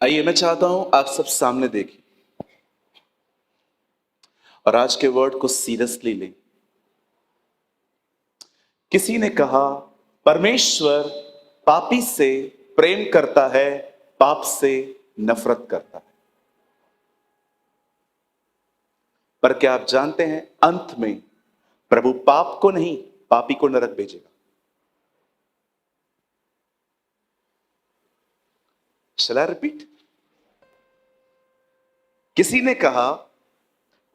आइए, मैं चाहता हूं आप सब सामने देखें और आज के वर्ड को सीरियसली लें। किसी ने कहा, परमेश्वर पापी से प्रेम करता है, पाप से नफरत करता है। पर क्या आप जानते हैं, अंत में प्रभु पाप को नहीं, पापी को नरक भेजेगा। शैल आई रिपीट? किसी ने कहा,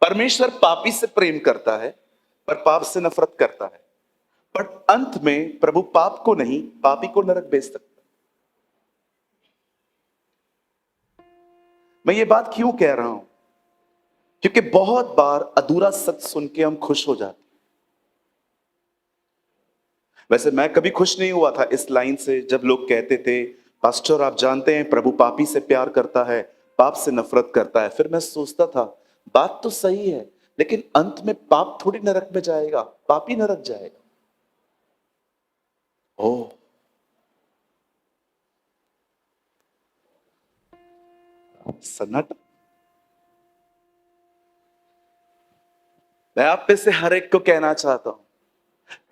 परमेश्वर पापी से प्रेम करता है पर पाप से नफरत करता है, पर अंत में प्रभु पाप को नहीं, पापी को नरक भेज सकता है। मैं ये बात क्यों कह रहा हूं? क्योंकि बहुत बार अधूरा सच सुन के हम खुश हो जाते। वैसे मैं कभी खुश नहीं हुआ था इस लाइन से जब लोग कहते थे, पास्टर आप जानते हैं प्रभु पापी से प्यार करता है, पाप से नफरत करता है। फिर मैं सोचता था, बात तो सही है, लेकिन अंत में पाप थोड़ी नरक में जाएगा, पापी नरक जाएगा। ओह, सन्नाटा। मैं आप में से हर एक को कहना चाहता हूं,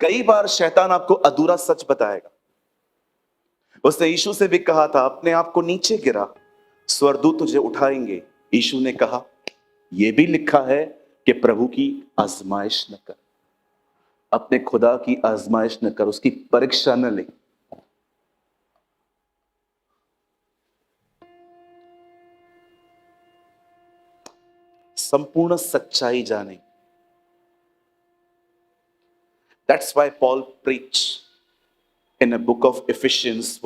कई बार शैतान आपको अधूरा सच बताएगा। उसने यीशु से भी कहा था, अपने आप को नीचे गिरा, स्वर्गदूत तुझे उठाएंगे। यीशु ने कहा, यह भी लिखा है कि प्रभु की आजमाइश न कर, अपने खुदा की आजमाइश न कर, उसकी परीक्षा न ले। संपूर्ण सच्चाई जाने। That's why Paul preach in a book of efficiency,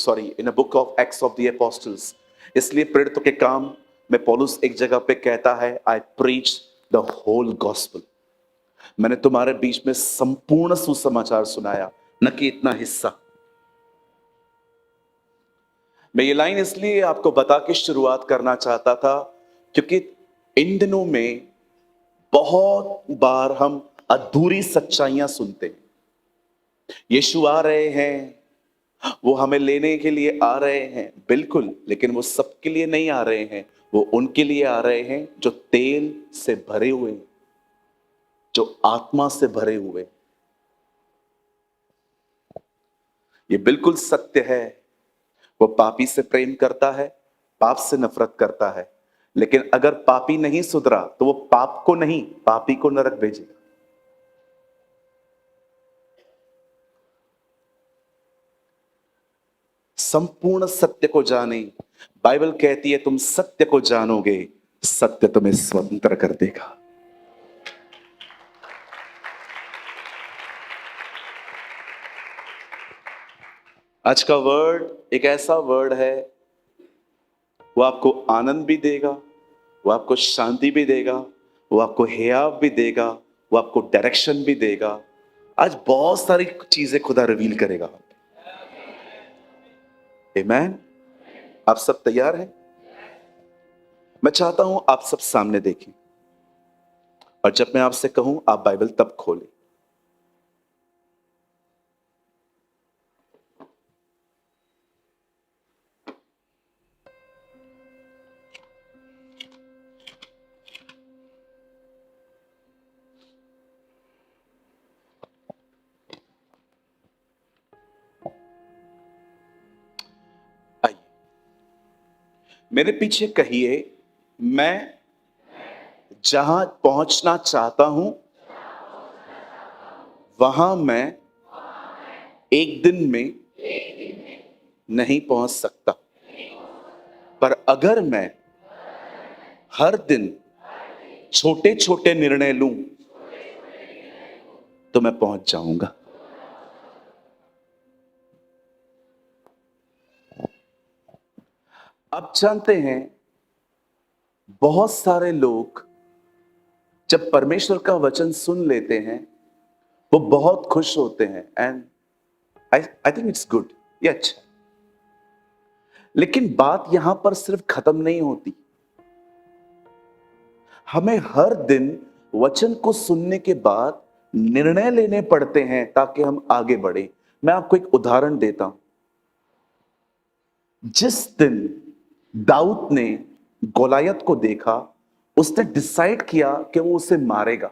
in a book of acts of the apostles. इसलिए प्रेरितों के काम में पौलुस एक जगह पे कहता है, आई प्रीच द होल गॉस्पेल। मैंने तुम्हारे बीच में संपूर्ण सुसमाचार सुनाया, न कि इतना हिस्सा। मैं ये लाइन इसलिए आपको बता के शुरुआत करना चाहता था, क्योंकि इन दिनों में बहुत बार हम अधूरी सच्चाइयां सुनते हैं। यीशु आ रहे हैं, वो हमें लेने के लिए आ रहे हैं, बिल्कुल, लेकिन वो सबके लिए नहीं आ रहे हैं। वो उनके लिए आ रहे हैं जो तेल से भरे हुए, जो आत्मा से भरे हुए। ये बिल्कुल सत्य है। वो पापी से प्रेम करता है, पाप से नफरत करता है, लेकिन अगर पापी नहीं सुधरा तो वो पाप को नहीं, पापी को नरक भेजेगा। संपूर्ण सत्य को जाने, बाइबल कहती है तुम सत्य को जानोगे, सत्य तुम्हें स्वतंत्र कर देगा। आज का वर्ड एक ऐसा वर्ड है, वो आपको आनंद भी देगा, वो आपको शांति भी देगा, वो आपको हियाव भी देगा, वो आपको डायरेक्शन भी देगा। आज बहुत सारी चीजें खुदा रिवील करेगा। आमेन। आप सब तैयार हैं? मैं चाहता हूं आप सब सामने देखें, और जब मैं आपसे कहूं आप बाइबल तब खोलें। आइए मेरे पीछे कहिए, मैं जहां पहुंचना चाहता हूं वहां मैं एक दिन में नहीं पहुंच सकता, पर अगर मैं हर दिन छोटे छोटे निर्णय लूं तो मैं पहुंच जाऊंगा। आप जानते हैं, बहुत सारे लोग जब परमेश्वर का वचन सुन लेते हैं वो बहुत खुश होते हैं, and I think it's good, ये अच्छा। लेकिन बात यहां पर सिर्फ खत्म नहीं होती। हमें हर दिन वचन को सुनने के बाद निर्णय लेने पड़ते हैं ताकि हम आगे बढ़े। मैं आपको एक उदाहरण देता हूं। जिस दिन दाऊद ने गोलायत को देखा, उसने डिसाइड किया कि वो उसे मारेगा।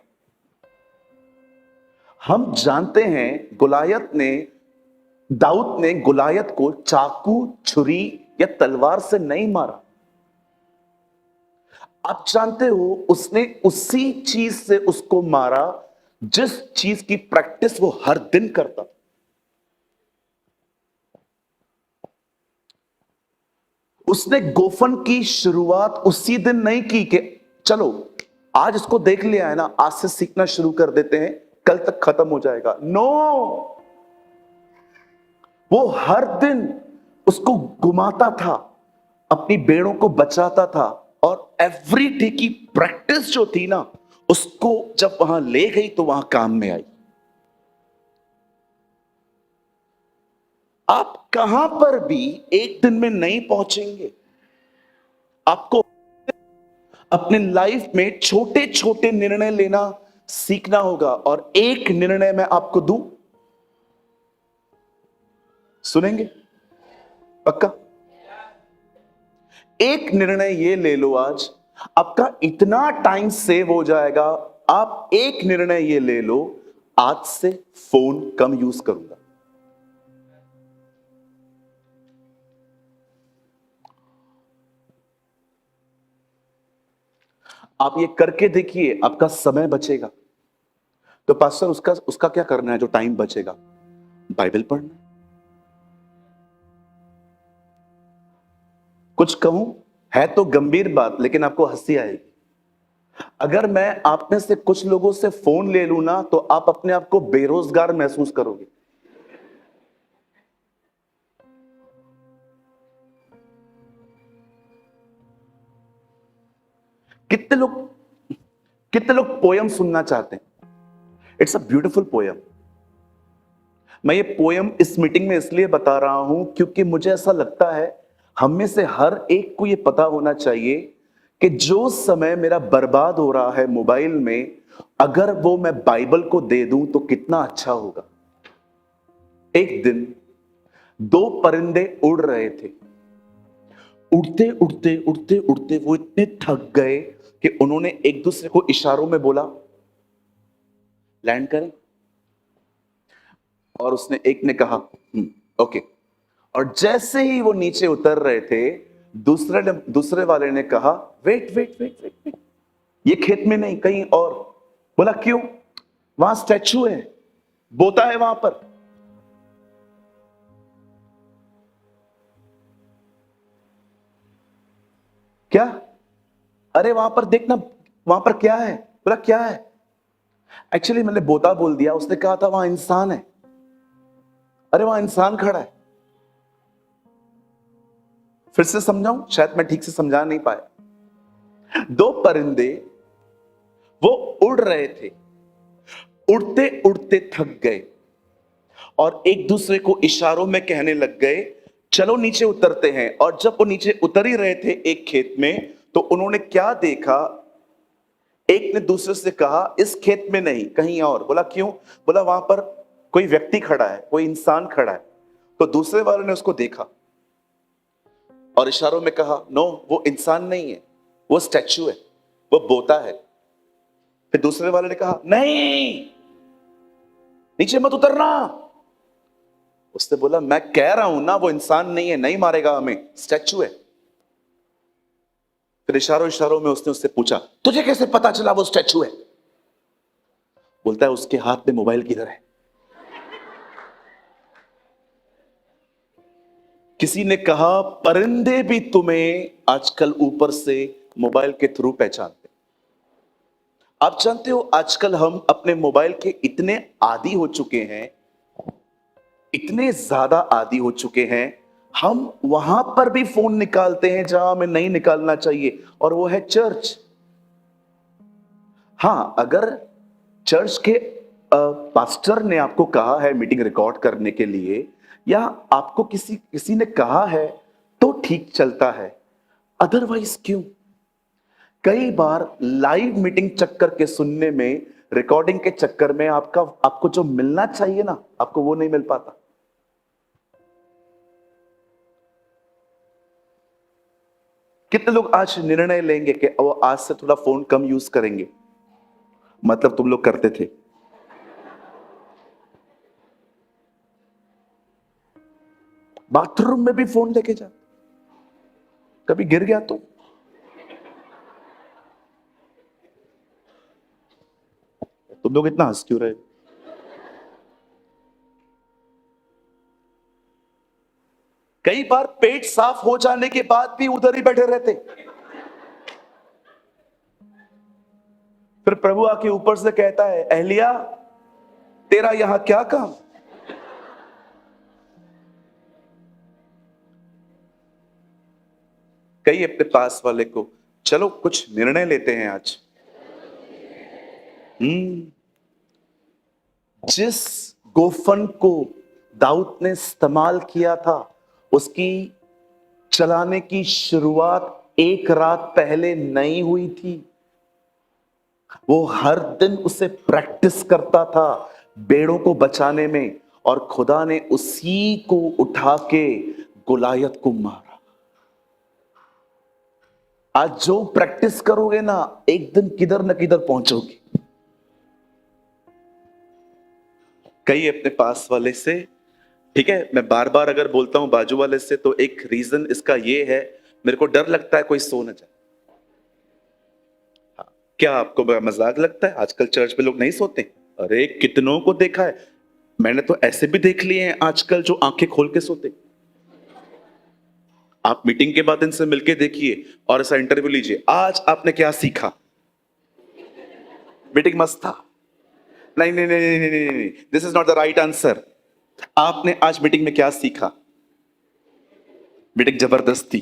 हम जानते हैं दाऊद ने गोलायत को चाकू, छुरी या तलवार से नहीं मारा। आप जानते हो उसने उसी चीज से उसको मारा जिस चीज की प्रैक्टिस वो हर दिन करता। उसने गोफन की शुरुआत उसी दिन नहीं की कि चलो आज इसको देख लिया है ना, आज से सीखना शुरू कर देते हैं, कल तक खत्म हो जाएगा। नो, वो हर दिन उसको घुमाता था, अपनी भेड़ों को बचाता था, और एवरी डे की प्रैक्टिस जो थी ना, उसको जब वहां ले गई तो वहां काम में आई। आप कहां पर भी एक दिन में नहीं पहुंचेंगे। आपको अपने लाइफ में छोटे छोटे निर्णय लेना सीखना होगा। और एक निर्णय मैं आपको दूं, सुनेंगे? पक्का? एक निर्णय ये ले लो, आज आपका इतना टाइम सेव हो जाएगा। आप एक निर्णय ये ले लो, आज से फोन कम यूज करूंगा। आप ये करके देखिए, आपका समय बचेगा। तो पास्टर उसका उसका क्या करना है जो टाइम बचेगा? बाइबल पढ़ना। कुछ कहूं, है तो गंभीर बात, लेकिन आपको हंसी आएगी। अगर मैं आप में से कुछ लोगों से फोन ले लूं ना, तो आप अपने आप को बेरोजगार महसूस करोगे। कितने लोग कितने लोग पोयम सुनना चाहते हैं? It's a beautiful poem. मैं ये पोयम इस मीटिंग में इसलिए बता रहा हूं क्योंकि मुझे ऐसा लगता है हम में से हर एक को ये पता होना चाहिए कि जो समय मेरा बर्बाद हो रहा है मोबाइल में, अगर वो मैं बाइबल को दे दूं तो कितना अच्छा होगा। एक दिन दो परिंदे उड़ रहे थे। उड़ते उड़ते उड़ते उड़ते वो इतने थक गए कि उन्होंने एक दूसरे को इशारों में बोला, लैंड करें। और उसने एक ने कहा ओके। और जैसे ही वो नीचे उतर रहे थे, दूसरे वाले ने कहा wait wait wait wait wait, ये खेत में नहीं कहीं और। बोला क्यों? वहां स्टैचू है, बोता है वहां पर। क्या? अरे वहां पर देखना, वहां पर क्या है? बोला क्या है? एक्चुअली मैंने बोता बोल दिया, उसने कहा था वहां इंसान है। अरे वहां इंसान खड़ा है। फिर से समझाऊं, शायद मैं ठीक से समझा नहीं पाया। दो परिंदे वो उड़ रहे थे, उड़ते उड़ते थक गए और एक दूसरे को इशारों में कहने लग गए चलो नीचे उतरते हैं। और जब वो नीचे उतर ही रहे थे एक खेत में, तो उन्होंने क्या देखा? एक ने दूसरे से कहा इस खेत में नहीं कहीं और। बोला क्यों? बोला वहां पर कोई व्यक्ति खड़ा है, कोई इंसान खड़ा है। तो दूसरे वाले ने उसको देखा और इशारों में कहा नो, वो इंसान नहीं है, वो स्टैचू है, वो बोता है। फिर दूसरे वाले ने कहा नहीं, नीचे मत उतरना। उसने बोला मैं कह रहा हूं ना वो इंसान नहीं है, नहीं मारेगा हमें, स्टैचू है। फिर इशारों इशारों में उसने उससे पूछा तुझे कैसे पता चला वो स्टैचू है? बोलता है उसके हाथ में मोबाइल किधर है। किसी ने कहा परिंदे भी तुम्हें आजकल ऊपर से मोबाइल के थ्रू पहचानते। आप जानते हो आजकल हम अपने मोबाइल के इतने आदी हो चुके हैं, इतने ज्यादा आदी हो चुके हैं, हम वहां पर भी फोन निकालते हैं जहां हमें नहीं निकालना चाहिए, और वो है चर्च। हां, अगर चर्च के पास्टर ने आपको कहा है मीटिंग रिकॉर्ड करने के लिए, या आपको किसी किसी ने कहा है, तो ठीक चलता है। अदरवाइज क्यों? कई बार लाइव मीटिंग चक्कर के सुनने में, रिकॉर्डिंग के चक्कर में आपको जो मिलना चाहिए ना, आपको वो नहीं मिल पाता। कितने लोग आज निर्णय लेंगे कि वो आज से थोड़ा फोन कम यूज करेंगे? मतलब तुम लोग करते थे। बाथरूम में भी फोन लेके जा, कभी गिर गया तो? तुम लोग इतना हंस क्यों रहे? कई बार पेट साफ हो जाने के बाद भी उधर ही बैठे रहते। फिर प्रभु आके ऊपर से कहता है, एलिया तेरा यहां क्या काम? कई अपने पास वाले को, चलो कुछ निर्णय लेते हैं आज। जिस गोफन को दाऊद ने इस्तेमाल किया था, उसकी चलाने की शुरुआत एक रात पहले नहीं हुई थी। वो हर दिन उसे प्रैक्टिस करता था बेड़ों को बचाने में, और खुदा ने उसी को उठा के गोलायत को मारा। आज जो प्रैक्टिस करोगे ना, एक दिन किधर न किधर पहुंचोगे। कई अपने पास वाले से, ठीक है, मैं बार बार अगर बोलता हूं बाजू वाले से, तो एक रीजन इसका ये है, मेरे को डर लगता है कोई सो न जाए। हाँ, क्या आपको मजाक लगता है आजकल चर्च में लोग नहीं सोते? अरे कितनों को देखा है मैंने, तो ऐसे भी देख लिए हैं आजकल जो आंखें खोल के सोते। आप मीटिंग के बाद इनसे मिलके देखिए और ऐसा इंटरव्यू लीजिए, आज आपने क्या सीखा? मीटिंग मस्त था। नहीं नहीं नहीं नहीं नहीं नहीं, this is not the right answer. आपने आज मीटिंग में क्या सीखा? मीटिंग जबरदस्ती।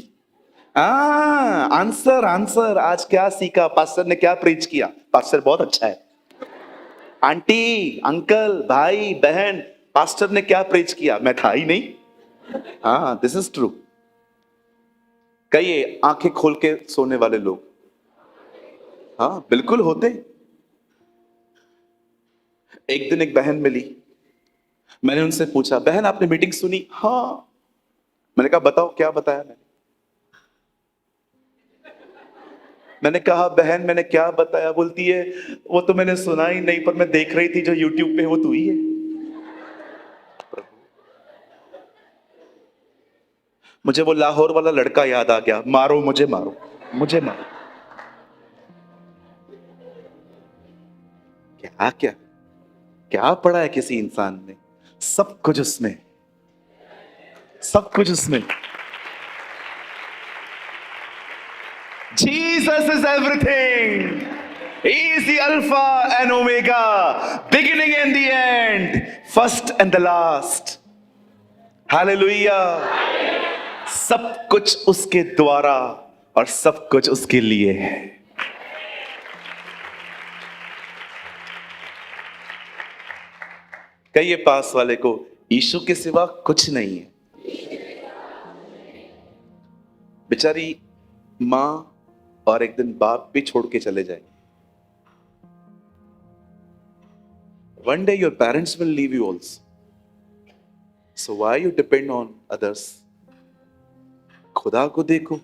आंसर आंसर, आज क्या सीखा? पास्टर ने क्या प्रीच किया? पास्टर बहुत अच्छा है। आंटी अंकल भाई बहन, पास्टर ने क्या प्रीच किया? मैं था ही नहीं। हाँ, दिस इज ट्रू। कई आंखें खोल के सोने वाले लोग, हाँ बिल्कुल होते। एक दिन एक बहन मिली, मैंने उनसे पूछा, बहन आपने मीटिंग सुनी? हाँ। मैंने कहा बताओ क्या बताया? मैंने कहा बहन मैंने क्या बताया? बोलती है, वो तो मैंने सुना ही नहीं, पर मैं देख रही थी जो यूट्यूब पे, वो तू ही है। मुझे वो लाहौर वाला लड़का याद आ गया, मारो मुझे मारो मुझे मारो। क्या क्या क्या पढ़ा है किसी इंसान ने? सब कुछ उसमें, सब कुछ उसमें। Jesus is everything. He is the Alpha and Omega, beginning and the end, first and the last. Hallelujah. सब कुछ उसके द्वारा और सब कुछ उसके लिए है। कहिए पास वाले को, यीशु के सिवा कुछ नहीं है। बेचारी मां और एक दिन बाप भी छोड़ के चले जाए। One day your parents will leave you also. So why you depend on others? खुदा को देखो।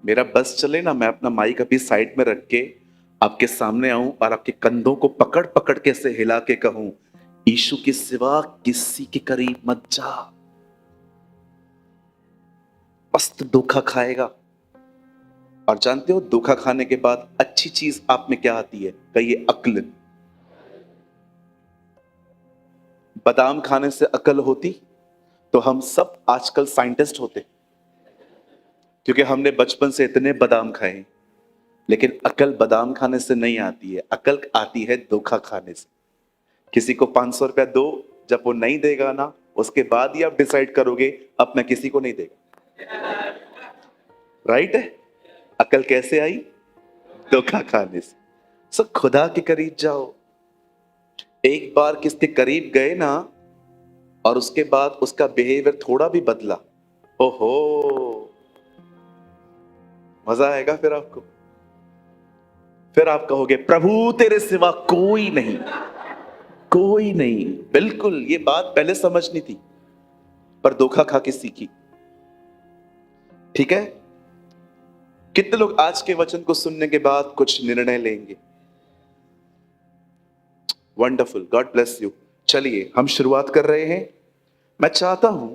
मेरा बस चले ना, मैं अपना माइक अभी साइड में रख के आपके सामने आऊं और आपके कंधों को पकड़ पकड़ के से हिला के कहूं, यीशु के सिवा किसी के करीब मत जा। मस्त धोखा खाएगा। और जानते हो धोखा खाने के बाद अच्छी चीज आप में क्या आती है? कहिए अक्ल। बादाम खाने से अकल होती तो हम सब आजकल साइंटिस्ट होते, क्योंकि हमने बचपन से इतने बादाम खाए। लेकिन अकल बादाम खाने से नहीं आती है, अकल आती है धोखा खाने से। किसी को 500 रुपया दो, जब वो नहीं देगा ना, उसके बाद ही आप डिसाइड करोगे अब मैं किसी को नहीं देगा। राइट है? अकल कैसे आई? धोखा खाने से। सो खुदा के करीब जाओ। एक बार किसके करीब गए ना और उसके बाद उसका बिहेवियर थोड़ा भी बदला, ओहो, मजा आएगा फिर आपको। फिर आप कहोगे प्रभु तेरे सिवा कोई नहीं, कोई नहीं। बिल्कुल, ये बात पहले समझनी थी। पर धोखा खा के सीखी। ठीक है, कितने लोग आज के वचन को सुनने के बाद कुछ निर्णय लेंगे? Wonderful, God bless you. चलिए हम शुरुआत कर रहे हैं। मैं चाहता हूं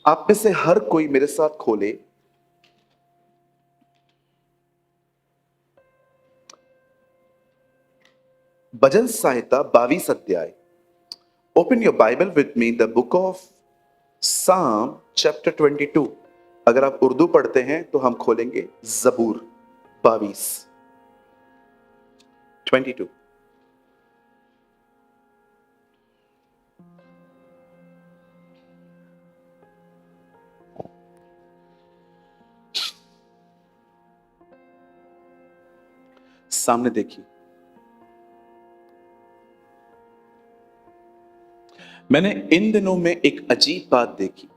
आप में से हर कोई मेरे साथ खोले भजन संहिता 22 अध्याय। Open your Bible with me, the book of साम चैप्टर 22। अगर आप उर्दू पढ़ते हैं तो हम खोलेंगे जबूर 22 22। सामने देखिए, मैंने इन दिनों में एक अजीब बात देखी।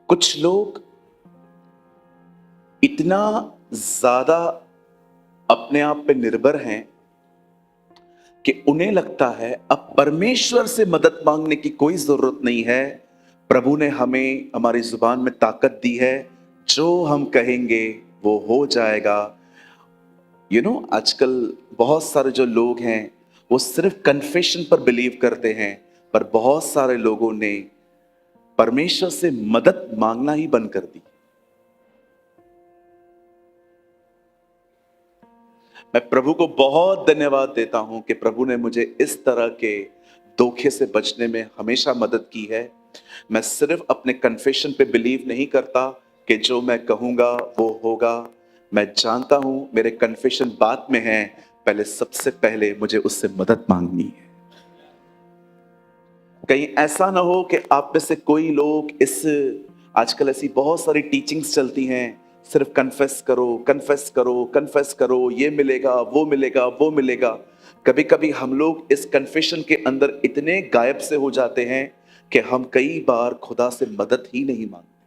कुछ लोग इतना ज्यादा अपने आप पे निर्भर हैं कि उन्हें लगता है अब परमेश्वर से मदद मांगने की कोई जरूरत नहीं है। प्रभु ने हमें हमारी जुबान में ताकत दी है, जो हम कहेंगे वो हो जाएगा। आजकल बहुत सारे जो लोग हैं वो सिर्फ कन्फेशन पर बिलीव करते हैं, पर बहुत सारे लोगों ने परमेश्वर से मदद मांगना ही बंद कर दी। मैं प्रभु को बहुत धन्यवाद देता हूं कि प्रभु ने मुझे इस तरह के धोखे से बचने में हमेशा मदद की है। मैं सिर्फ अपने कन्फेशन पे बिलीव नहीं करता कि जो मैं कहूंगा वो होगा। मैं जानता हूं मेरे कन्फेशन बात में है, पहले सबसे पहले मुझे उससे मदद मांगनी है। कहीं ऐसा ना हो कि आप में से कोई लोग आजकल ऐसी बहुत सारी टीचिंग्स चलती हैं, सिर्फ कन्फेस करो कन्फेस करो कन्फेस करो, ये मिलेगा वो मिलेगा वो मिलेगा। कभी कभी हम लोग इस कन्फेशन के अंदर इतने गायब से हो जाते हैं कि हम कई बार खुदा से मदद ही नहीं मांगते।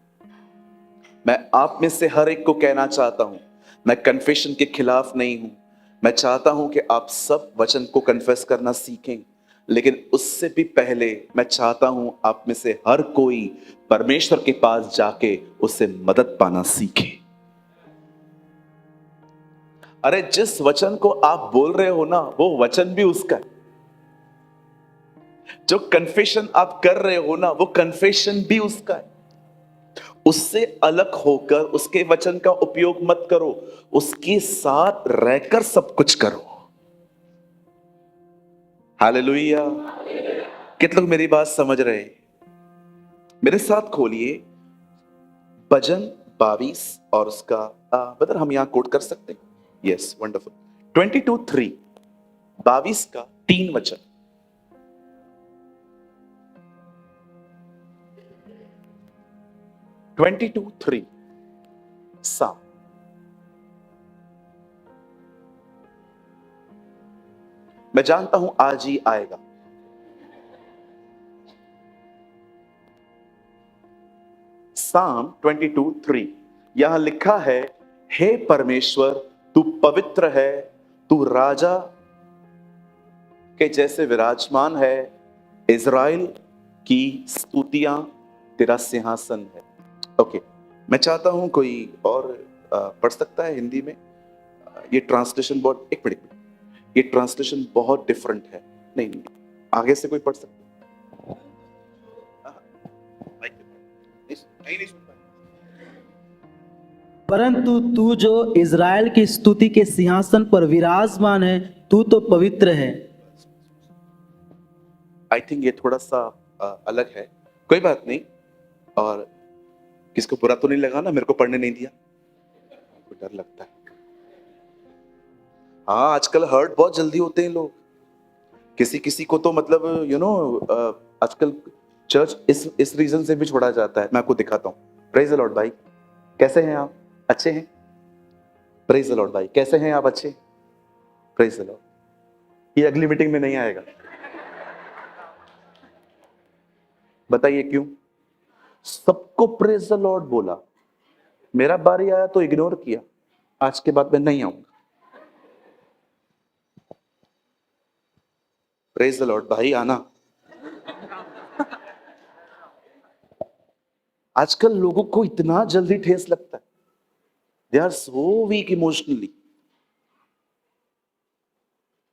मैं आप में से हर एक को कहना चाहता हूं, मैं कन्फेशन के खिलाफ नहीं हूं। मैं चाहता हूं कि आप सब वचन को कन्फेस करना सीखें, लेकिन उससे भी पहले मैं चाहता हूं आप में से हर कोई परमेश्वर के पास जाके उससे मदद पाना सीखे। अरे जिस वचन को आप बोल रहे हो ना, वो वचन भी उसका है। जो कन्फेशन आप कर रहे हो ना, वो कन्फेशन भी उसका है। उससे अलग होकर उसके वचन का उपयोग मत करो, उसके साथ रहकर सब कुछ करो। हालेलुया। कितने लोग मेरी बात समझ रहे हैं? मेरे साथ खोलिए भजन 22 और उसका बदर हम यहां कोट कर सकते हैं। Yes, wonderful. 22:3, 22 का 3 वचन। 22:3 सा। मैं जानता हूं आज ही आएगा। साम 22:3 यहां लिखा है, हे परमेश्वर तू पवित्र है, तू राजा के जैसे विराजमान है, इज़राइल की स्तुतियां तेरा सिंहासन है। ओके, मैं चाहता हूं कोई और पढ़ सकता है हिंदी में। ये ट्रांसलेशन बहुत, एक मिनट, ये ट्रांसलेशन बहुत डिफरेंट है। नहीं नहीं, आगे से कोई पढ़ सकता है? नहीं सुन पाया। परंतु तू जो इज़राइल की स्तुति के सिंहासन पर विराजमान है, तू तो पवित्र है। आई थिंक ये थोड़ा सा अलग है, कोई बात नहीं। और किसको बुरा तो नहीं लगा ना, मेरे को पढ़ने नहीं दिया? डर लगता है। हाँ, आजकल हर्ट बहुत जल्दी होते हैं लोग। किसी किसी को तो मतलब आजकल चर्च इस रीजन से भी छोड़ा जाता है। मैं आपको दिखाता हूँ। प्रेज द लॉर्ड भाई, कैसे हैं आप? अच्छे हैं? प्रेज द लॉर्ड भाई, कैसे हैं आप? अच्छे? Praise the Lord. ये अगली मीटिंग में नहीं आएगा, बताइए क्यों? सबको प्रेज द लॉर्ड बोला, मेरा बारी आया तो इग्नोर किया। आज के बाद मैं नहीं आऊंगा। प्रेज द लॉर्ड भाई, आना। आजकल लोगों को इतना जल्दी ठेस लगता है, they are so weak emotionally.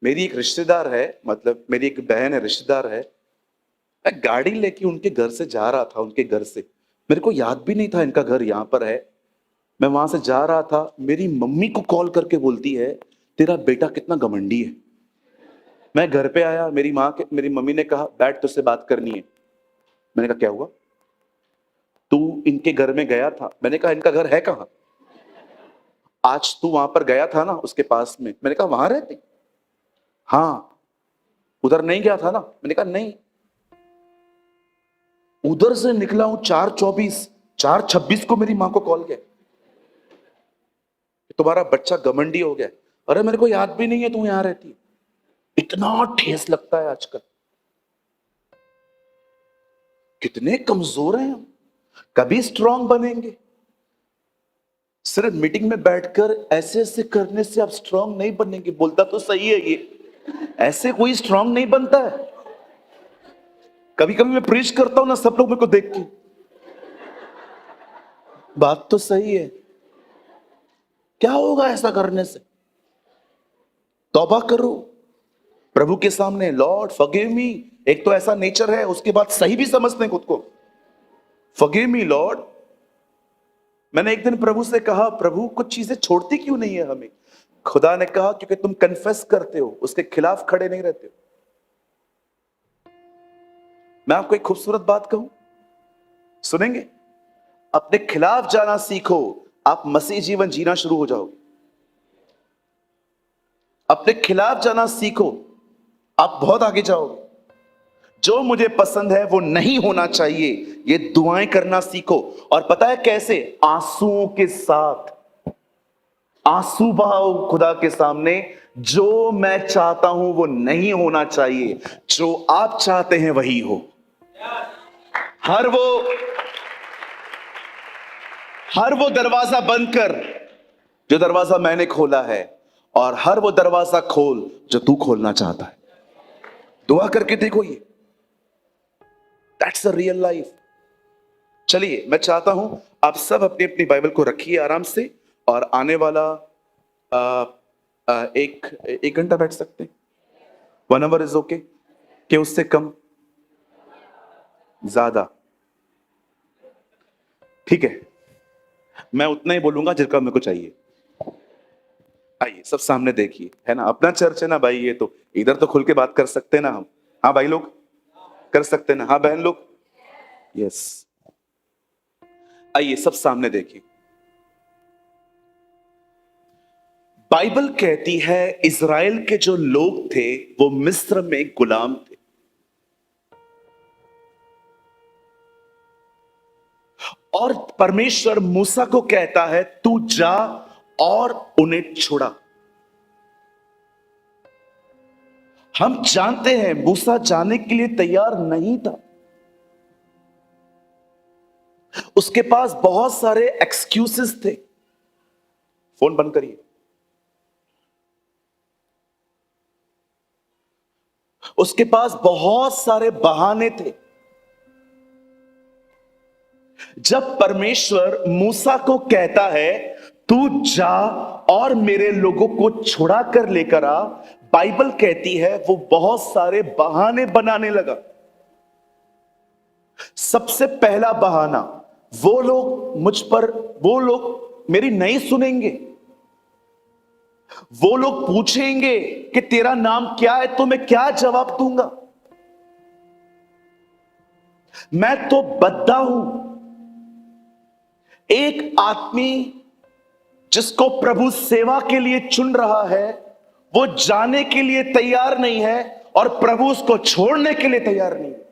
मेरी एक रिश्तेदार है, मतलब मेरी एक बहन है, रिश्तेदार है। मैं गाड़ी लेके उनके घर से जा रहा था, उनके घर से, मेरे को याद भी नहीं था इनका घर यहाँ पर है। मैं वहां से जा रहा था, मेरी मम्मी को कॉल करके बोलती है तेरा बेटा कितना घमंडी है। मैं घर पे आया, मेरी मम्मी ने कहा बैठ, तुझसे बात करनी है। मैंने कहा क्या हुआ? तू इनके घर में गया था। मैंने कहा इनका घर है कहाँ? आज तू वहां पर गया था ना उसके पास में। मैंने कहा वहां रहते? हाँ। उधर नहीं गया था ना? मैंने कहा नहीं। उधर से निकला हूं 4:24, 4:26 को मेरी मां को कॉल किया, तुम्हारा बच्चा घमंडी हो गया। अरे मेरे को याद भी नहीं है तू यहां रहती है। इतना ठेस लगता है आजकल। कितने कमजोर हैं हम, कभी स्ट्रांग बनेंगे? सिर्फ मीटिंग में बैठकर ऐसे ऐसे करने से आप स्ट्रांग नहीं बनेंगे। बोलता तो सही है ये, ऐसे कोई स्ट्रांग नहीं बनता है। कभी कभी मैं प्रीच करता हूं ना, सब लोग मेरे को देख के, बात तो सही है, क्या होगा ऐसा करने से? तौबा करो प्रभु के सामने, लॉर्ड फॉरगिव मी। एक तो ऐसा नेचर है, उसके बाद सही भी समझते हैं खुद को, फॉरगिव मी लॉर्ड। मैंने एक दिन प्रभु से कहा, प्रभु कुछ चीजें छोड़ती क्यों नहीं है हमें? खुदा ने कहा क्योंकि तुम कन्फेस करते हो, उसके खिलाफ खड़े नहीं रहते हो। मैं आपको एक खूबसूरत बात कहूं, सुनेंगे? अपने खिलाफ जाना सीखो, आप मसीह जीवन जीना शुरू हो जाओगे। अपने खिलाफ जाना सीखो, आप बहुत आगे जाओगे। जो मुझे पसंद है वो नहीं होना चाहिए, ये दुआएं करना सीखो। और पता है कैसे? आंसुओं के साथ, आंसू बहाओ खुदा के सामने। जो मैं चाहता हूं वो नहीं होना चाहिए, जो आप चाहते हैं वही हो। हर वो दरवाजा बंद कर जो दरवाजा मैंने खोला है, और हर वो दरवाजा खोल जो तू खोलना चाहता है। दुआ करके देखो, ये दैट्स अ रियल लाइफ। चलिए, मैं चाहता हूं आप सब अपनी अपनी बाइबल को रखिए आराम से, और आने वाला एक घंटा बैठ सकते हैं। 1 आवर इज ओके, कि उससे कम, ज्यादा? ठीक है, मैं उतना ही बोलूंगा जितना मेरे को चाहिए। आइए सब सामने देखिए, है ना, अपना चर्च है ना भाई, ये तो इधर तो खुल के बात कर सकते हैं ना हम। हाँ भाई लोग कर सकते हैं ना? हाँ बहन लोग, यस। आइए सब सामने देखिए। बाइबल कहती है इज़राइल के जो लोग थे वो मिस्र में गुलाम थे, और परमेश्वर मूसा को कहता है तू जा और उन्हें छुड़ा। हम जानते हैं मूसा जाने के लिए तैयार नहीं था, उसके पास बहुत सारे एक्सक्यूजेस थे। फोन बंद करिए। उसके पास बहुत सारे बहाने थे। जब परमेश्वर मूसा को कहता है तू जा और मेरे लोगों को छुड़ा कर लेकर आ, बाइबल कहती है वो बहुत सारे बहाने बनाने लगा। सबसे पहला बहाना, वो लोग मेरी नहीं सुनेंगे। वो लोग पूछेंगे कि तेरा नाम क्या है, तो मैं क्या जवाब दूंगा? मैं तो बद्दा हूं। एक आदमी जिसको प्रभु सेवा के लिए चुन रहा है, वो जाने के लिए तैयार नहीं है, और प्रभु उसको छोड़ने के लिए तैयार नहीं है।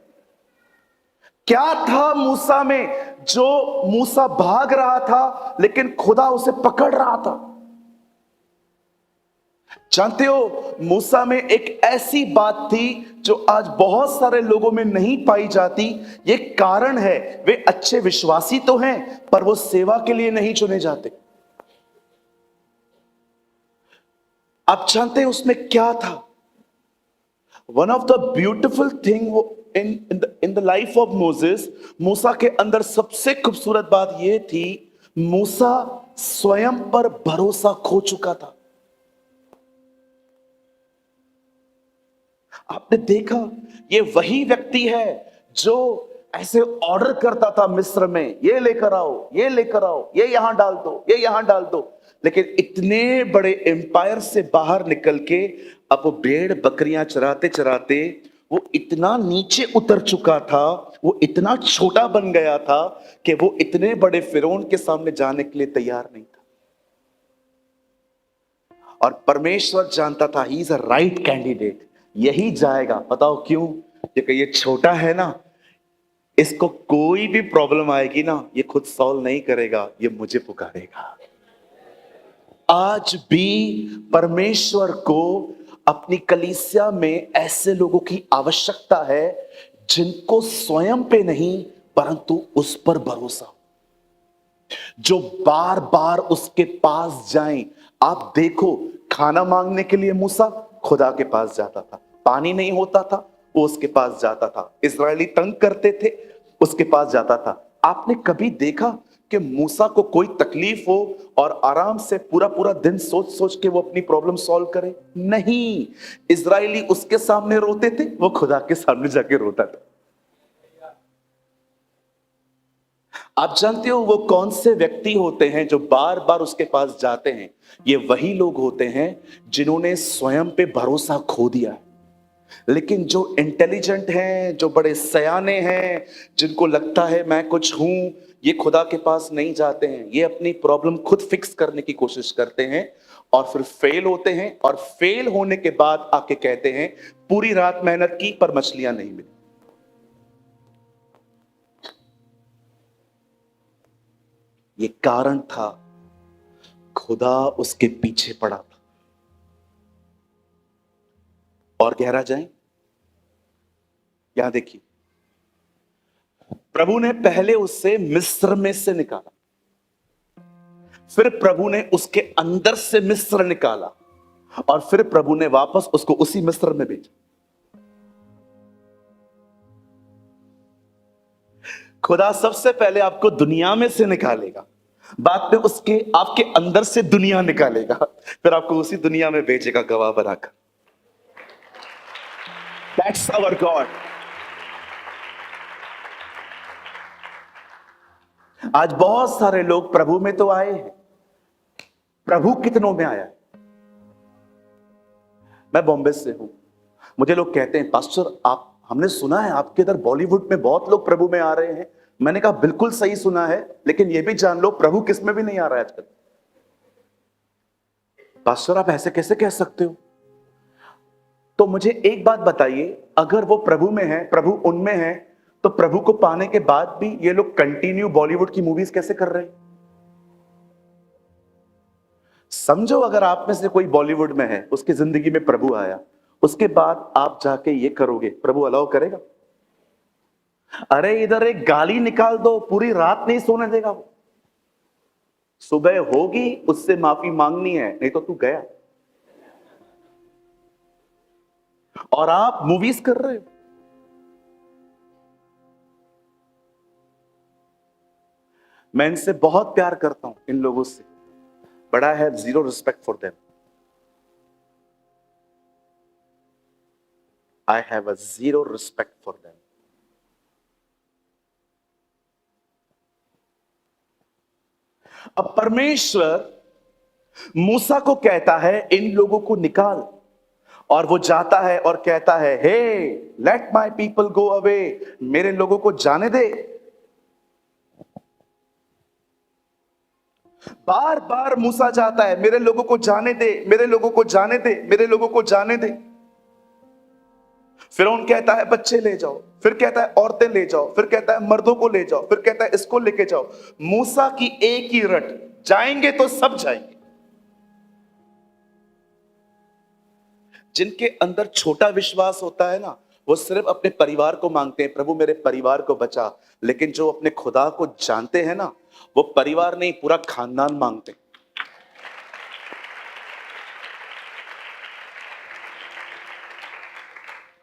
क्या था मूसा में, जो मूसा भाग रहा था लेकिन खुदा उसे पकड़ रहा था? जानते हो, मूसा में एक ऐसी बात थी जो आज बहुत सारे लोगों में नहीं पाई जाती। ये कारण है, वे अच्छे विश्वासी तो हैं पर वो सेवा के लिए नहीं चुने जाते। आप जानते हैं उसमें क्या था? One of the beautiful thing in the life of Moses, मूसा के अंदर सबसे खूबसूरत बात यह थी, मूसा स्वयं पर भरोसा खो चुका था। आपने देखा, ये वही व्यक्ति है जो ऐसे ऑर्डर करता था मिस्र में, ये लेकर आओ, ये लेकर आओ, ये यहां डाल दो, ये यहां डाल दो। लेकिन इतने बड़े एम्पायर से बाहर निकल के अब वो भेड़ बकरियां चराते चराते वो इतना नीचे उतर चुका था, वो इतना छोटा बन गया था कि वो इतने बड़े फिरौन के सामने जाने के लिए तैयार नहीं था। और परमेश्वर जानता था he is a right candidate, यही जाएगा। बताओ क्यों? क्योंकि ये छोटा है ना, इसको कोई भी प्रॉब्लम आएगी ना, ये खुद सॉल्व नहीं करेगा, ये मुझे पुकारेगा। आज भी परमेश्वर को अपनी कलीसिया में ऐसे लोगों की आवश्यकता है जिनको स्वयं पे नहीं परंतु उस पर भरोसा हो, जो बार बार उसके पास जाएं। आप देखो, खाना मांगने के लिए मूसा खुदा के पास जाता था, पानी नहीं होता था वो उसके पास जाता था, इस्राएली तंग करते थे उसके पास जाता था। आपने कभी देखा कि मूसा को कोई तकलीफ हो और आराम से पूरा पूरा दिन सोच सोच के वो अपनी प्रॉब्लम सॉल्व करे? नहीं, इस्राएली उसके सामने रोते थे, वो खुदा के सामने जाके रोता था। आप जानते हो वो कौन से व्यक्ति होते हैं जो बार बार उसके पास जाते हैं? ये वही लोग होते हैं जिन्होंने स्वयं पे भरोसा खो दिया है। लेकिन जो इंटेलिजेंट हैं, जो बड़े सयाने हैं, जिनको लगता है मैं कुछ हूं, ये खुदा के पास नहीं जाते हैं। ये अपनी प्रॉब्लम खुद फिक्स करने की कोशिश करते हैं और फिर फेल होते हैं, और फेल होने के बाद आके कहते हैं पूरी रात मेहनत की पर मछलियां नहीं मिली। ये कारण था, खुदा उसके पीछे पड़ा था। और गहरा जाएं, यहां देखिए, प्रभु ने पहले उससे मिस्र में से निकाला, फिर प्रभु ने उसके अंदर से मिस्र निकाला, और फिर प्रभु ने वापस उसको उसी मिस्र में भेजा। खुदा सबसे पहले आपको दुनिया में से निकालेगा, बाद में उसके आपके अंदर से दुनिया निकालेगा, फिर आपको उसी दुनिया में भेजेगा गवाह बनाकर। That's our God. आज बहुत सारे लोग प्रभु में तो आए हैं, प्रभु कितनों में आया है? मैं बॉम्बे से हूं, मुझे लोग कहते हैं पास्टर आप, हमने सुना है आपके इधर बॉलीवुड में बहुत लोग प्रभु में आ रहे हैं। मैंने कहा बिल्कुल सही सुना है, लेकिन यह भी जान लो प्रभु किसमें भी नहीं आ रहा है आजकल। पास्टर आप ऐसे कैसे कह सकते हो? तो मुझे एक बात बताइए, अगर वो प्रभु में है, प्रभु उनमें है, तो प्रभु को पाने के बाद भी ये लोग कंटिन्यू बॉलीवुड की मूवीज कैसे कर रहे हैं? समझो अगर आप में से कोई बॉलीवुड में है, उसकी जिंदगी में प्रभु आया, उसके बाद आप जाके ये करोगे, प्रभु अलाउ करेगा? अरे इधर एक गाली निकाल दो, पूरी रात नहीं सोने देगा वो। सुबह होगी, उससे माफी मांगनी है, नहीं तो तू गया। और आप मूवीज कर रहे हो। मैं इनसे बहुत प्यार करता हूं, इन लोगों से, but I have zero respect for them. I have a zero respect for them. अब परमेश्वर मूसा को कहता है इन लोगों को निकाल, और वो जाता है और कहता है hey let my people go away, मेरे लोगों को जाने दे। बार बार मूसा जाता है, मेरे लोगों को जाने दे, मेरे लोगों को जाने दे, मेरे लोगों को जाने दे। फिरौन कहता है बच्चे ले जाओ, फिर कहता है औरतें ले जाओ, फिर कहता है मर्दों को ले जाओ, फिर कहता है इसको लेके जाओ। मूसा की एक ही रट, जाएंगे तो सब जाएंगे। जिनके अंदर छोटा विश्वास होता है ना, वो सिर्फ अपने परिवार को मांगते हैं, प्रभु मेरे परिवार को बचा। लेकिन जो अपने खुदा को जानते हैं ना, वो परिवार नहीं पूरा खानदान मांगते हैं।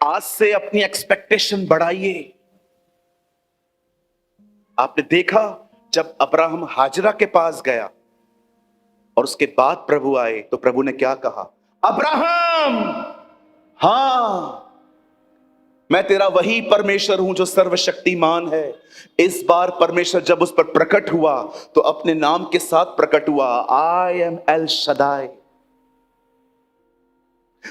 आज से अपनी एक्सपेक्टेशन बढ़ाइए। आपने देखा जब अब्राहम हाजरा के पास गया और उसके बाद प्रभु आए तो प्रभु ने क्या कहा? अब्राहम, हां, मैं तेरा वही परमेश्वर हूं जो सर्वशक्तिमान है। इस बार परमेश्वर जब उस पर प्रकट हुआ तो अपने नाम के साथ प्रकट हुआ, आई एम एल शदाई,